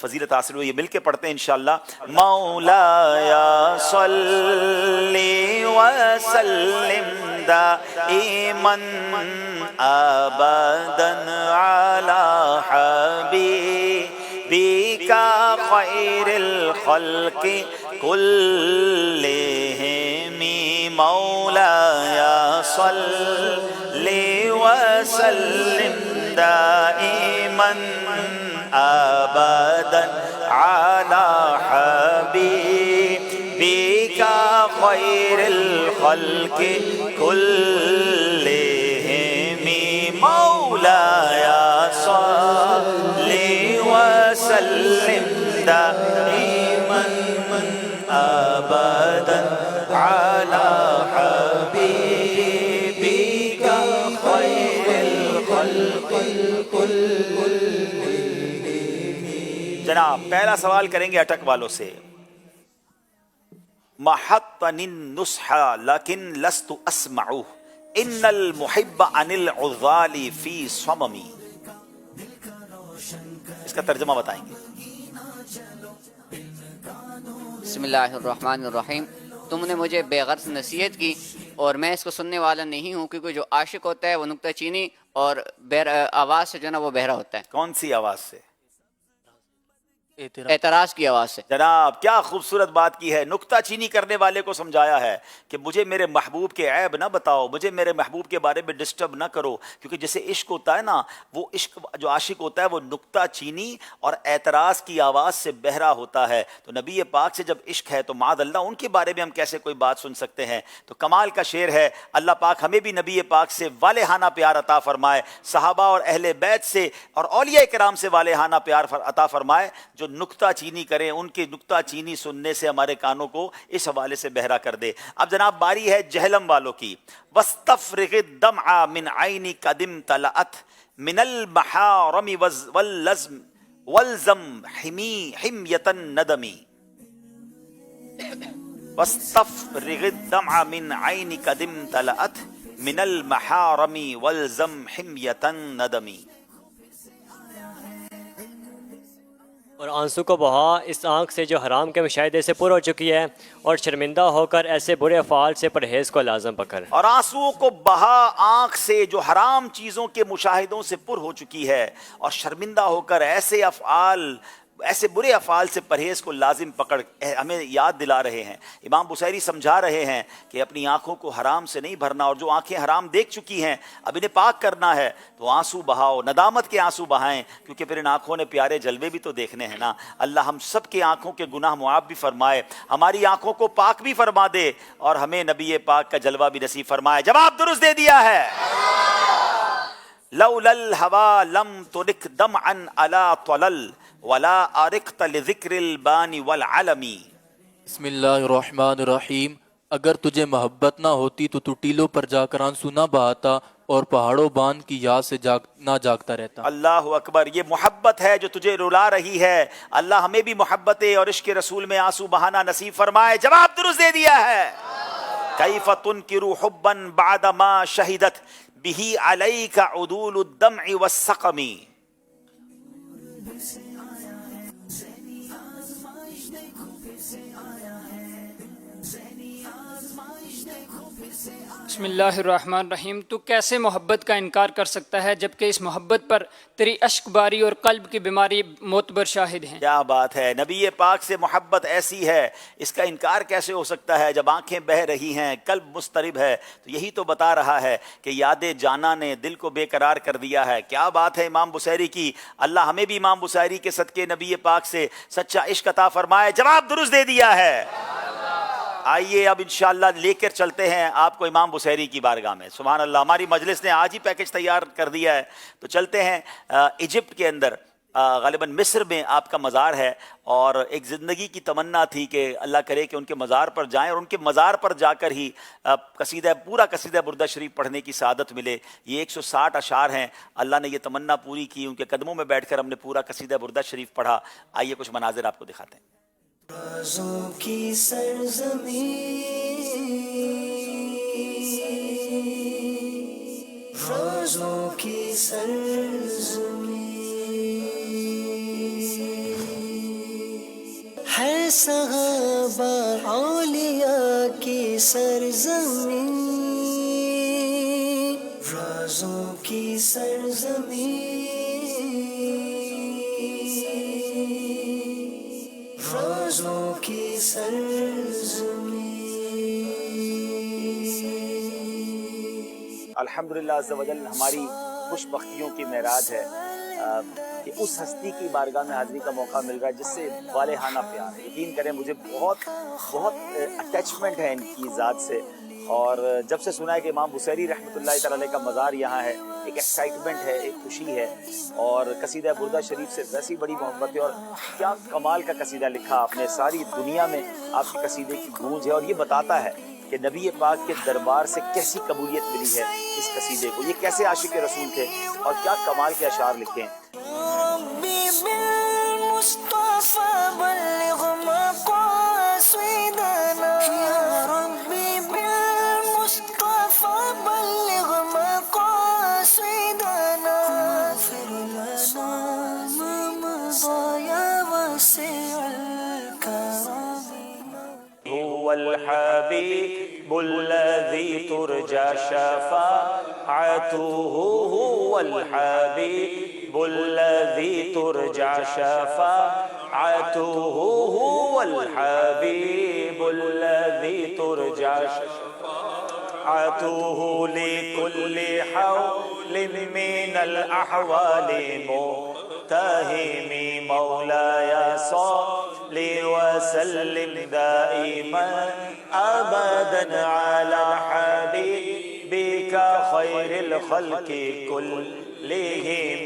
فضیلت حاصل ہوئی یہ مل کے پڑھتے ہیں انشاءاللہ. مولایا صلی وسلم دائما ابدا علی حبیبک خیر الخلق کلہم. مولایا صلی وسلم دائما ابدا علی حبیبک خیر الخلق کلہم. مولایا صلی وسلم دائما ابدا علی حبیبک خیر الخلق کلہم. جناب پہلا سوال کریں گے اٹک والوں سے. محطن النصح لیکن لست اسمعه ان المحب عن العذال فی صممی. اس کا ترجمہ بتائیں گے. بسم اللہ الرحمن الرحیم. تم نے مجھے بے غرض نصیحت کی اور میں اس کو سننے والا نہیں ہوں، کیونکہ جو عاشق ہوتا ہے وہ نکتہ چینی اور آواز سے جو نا وہ بہرا ہوتا ہے. کون سی آواز سے؟ اعتراض کی آواز سے. جناب کیا خوبصورت بات کی ہے. نکتہ چینی کرنے والے کو سمجھایا ہے کہ مجھے میرے محبوب کے عیب نہ بتاؤ، مجھے میرے محبوب کے بارے میں ڈسٹرب نہ کرو، کیونکہ جسے عشق ہوتا ہے نا، وہ عشق جو عاشق ہوتا ہے وہ نکتہ چینی اور اعتراض کی آواز سے بہرا ہوتا ہے. تو نبی پاک سے جب عشق ہے تو معاذ اللہ ان کے بارے میں ہم کیسے کوئی بات سن سکتے ہیں. تو کمال کا شعر ہے. اللہ پاک ہمیں بھی نبی پاک سے والہانہ پیار عطا فرمائے، صحابہ اور اہل بیت سے اور اولیاء کرام سے والہانہ پیار عطا فرمائے. جو نکتہ چینی کریں ان کی نکتہ چینی سننے سے ہمارے کانوں کو اس حوالے سے بہرا کر دے. اب جناب باری ہے جہلم والوں کی. وَاسْتَفْرِغِ الدَّمْعَ مِنْ عَيْنِكَ قَدِمْ تَلَأَتْ مِنَ الْمَحَارَمِ وَالْزَمْ حِمْيَةَ النَّدَمِ. وَاسْتَفْرِغِ الدَّمْعَ مِنْ عَيْنِكَ قَدِمْ تَلَأَتْ مِنَ الْمَحَارَمِ وَالْزَمْ حِمْيَةَ النَّدَمِ. اور آنسو کو بہا اس آنکھ سے جو حرام کے مشاہدے سے پر ہو چکی ہے، اور شرمندہ ہو کر ایسے برے افعال سے پرہیز کو لازم پکڑ. اور آنسوؤں کو بہا آنکھ سے جو حرام چیزوں کے مشاہدوں سے پر ہو چکی ہے، اور شرمندہ ہو کر ایسے برے افعال سے پرہیز کو لازم پکڑ. ہمیں یاد دلا رہے ہیں، امام بصیری سمجھا رہے ہیں کہ اپنی آنکھوں کو حرام سے نہیں بھرنا، اور جو آنکھیں حرام دیکھ چکی ہیں اب انہیں پاک کرنا ہے تو آنسو بہاؤ، ندامت کے آنسو بہائیں، کیونکہ پھر ان آنکھوں نے پیارے جلوے بھی تو دیکھنے ہیں نا. اللہ ہم سب کے آنکھوں کے گناہ معاف بھی فرمائے، ہماری آنکھوں کو پاک بھی فرما دے، اور ہمیں نبی پاک کا جلوہ بھی نصیب فرمائے. جواب درست دے دیا ہے. لولا الہوا لم ترک دمعا علی طلل ولا ارقت لذکر البان والعلمی. بسم اللہ الرحمن الرحیم. اگر تجھے محبت نہ ہوتی تو ٹیلوں پر جا کر آنسو نہ بہاتا اور پہاڑوں بان کی یاد سے نہ جاگتا رہتا. اللہ اکبر. یہ محبت ہے جو تجھے رلا رہی ہے. اللہ ہمیں بھی محبت اور عشق رسول میں آنسو بہانا نصیب فرمائے. جواب درست دے دیا ہے. کیف تنکر حبا بعد ما شہدت بہ علیک عدول الدمع والسقم. بسم اللہ الرحمن الرحیم. تو کیسے محبت کا انکار کر سکتا ہے جبکہ اس محبت پر تیری اشک باری اور قلب کی بیماری معتبر شاہد ہیں. کیا بات ہے. نبی پاک سے محبت ایسی ہے، اس کا انکار کیسے ہو سکتا ہے جب آنکھیں بہہ رہی ہیں، قلب مضطرب ہے. تو یہی تو بتا رہا ہے کہ یاد جانا نے دل کو بے قرار کر دیا ہے. کیا بات ہے امام بصیری کی. اللہ ہمیں بھی امام بصیری کے صدقے نبی پاک سے سچا عشق عطا فرمائے. جواب درست دے دیا ہے. آئیے اب انشاءاللہ لے کر چلتے ہیں آپ کو امام بصیری کی بارگاہ میں. سبحان اللہ. ہماری مجلس نے آج ہی پیکج تیار کر دیا ہے. تو چلتے ہیں ایجپٹ کے اندر، غالباً مصر میں آپ کا مزار ہے، اور ایک زندگی کی تمنا تھی کہ اللہ کرے کہ ان کے مزار پر جائیں اور ان کے مزار پر جا کر ہی پورا قصیدہ بردہ شریف پڑھنے کی سعادت ملے. یہ 160 اشعار ہیں. اللہ نے یہ تمنا پوری کی. ان کے قدموں میں بیٹھ کر ہم نے پورا قصیدہ بردہ شریف پڑھا. آئیے کچھ مناظر آپ کو دکھاتے ہیں. رازوں کی سرزمین، رازوں کی سرزمین ہے، صحابہ اولیاء کی سرزمین، رازوں کی سرزمین، رازوں کی سرزمین. الحمدللہ عز و جل ہماری خوش بختیوں کی معراج ہے کہ اس ہستی کی بارگاہ میں حاضری کا موقع مل رہا ہے جس سے والہانہ پیار ہے. یقین کریں مجھے بہت اٹیچمنٹ ہے ان کی ذات سے، اور جب سے سنا ہے کہ امام بصیری رحمۃ اللہ تعالی کا مزار یہاں ہے، ایک ایکسائٹمنٹ ہے، ایک خوشی ہے. اور قصیدہ بردہ شریف سے ویسی بڑی محبت ہے، اور کیا کمال کا قصیدہ لکھا آپ نے. ساری دنیا میں آپ کے قصیدے کی گونج ہے، اور یہ بتاتا ہے کہ نبی پاک کے دربار سے کیسی قبولیت ملی ہے اس قصیدے کو. یہ کیسے عاشق رسول تھے اور کیا کمال کے اشعار لکھے ہیں. الحبيب الذي ترجى شفاعته هو الحبيب الذي ترجى شفاعته هو الحبيب الذي ترجى شفاعته لكل حول من الأحوال متهم مولاي صل وسلم دائما أبدا على حبيبك خير الخلق كلهم.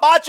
5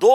2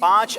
5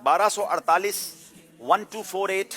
1248 1248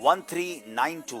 1392.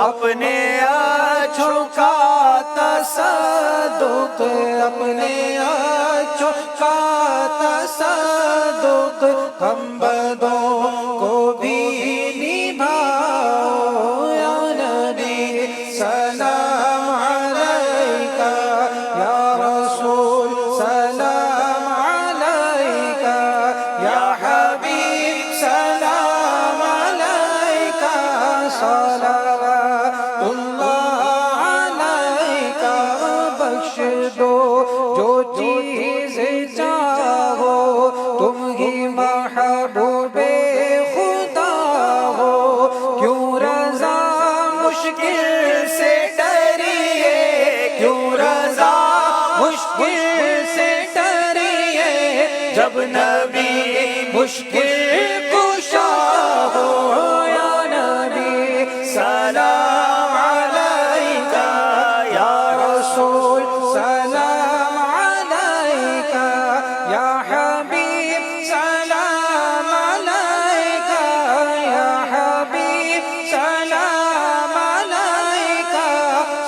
اپنے اچھوں کا تصدق اپنے اچھوں کا تصدق ہم بدوں کو بھی نبھاؤ یا نبی سلام علیکہ یا رسول سلام علیکہ یا حبیب سلام علیکہ صلوات اللہ علیکہ بخش دو جو چیز چاہو تم ہی محبوب خدا ہو کیوں رضا مشکل سے ڈریے کیوں رضا مشکل سے ڈریے جب نبی مشکل کشا ہو یا نبی سلام علیکہ یا رسول سلام علیکہ یا حبیب سلام علیکہ یا حبیب سلام علیکہ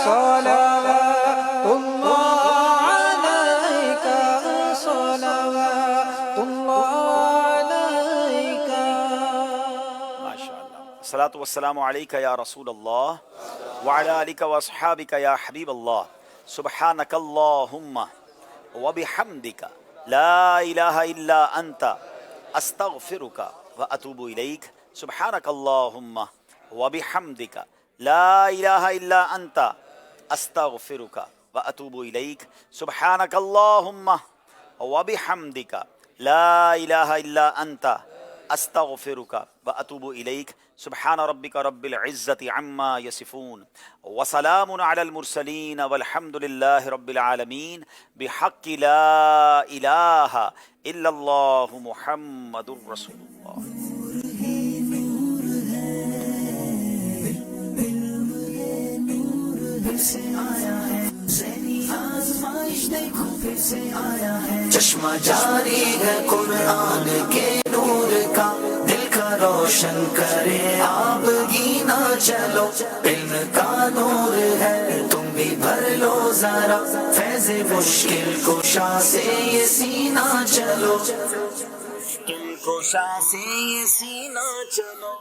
صلوات اللہ علیکہ صلوات اللہ علیکہ. الصلاة والسلام علیکہ یا رسول اللہ وعلی آلک و اصحابک یا حبیب اللہ سبحانک اللہم وبحمدک لا الہ الا انت استغفرک واتوب الیک سبحانک اللہم وبحمدک لا الہ الا انت استغفرک واتوب الیک سبحانک اللہم وبحمدک لا الہ الا انت استغفرک واتوب الیک سبحان ربک رب العزة عما یصفون وسلام علی المرسلین والحمد للہ رب العالمین بحق لا الہ الا اللہ محمد رسول اللہ. چشمہ جاری ہے قرآن کے نور کا دل کا روشن کرے آپ گینا چلو علم کا نور ہے تم بھی بھر لو ذرا فیض مشکل کشا سے یہ سینہ چلو مشکل کشا سے یہ سینہ چلو.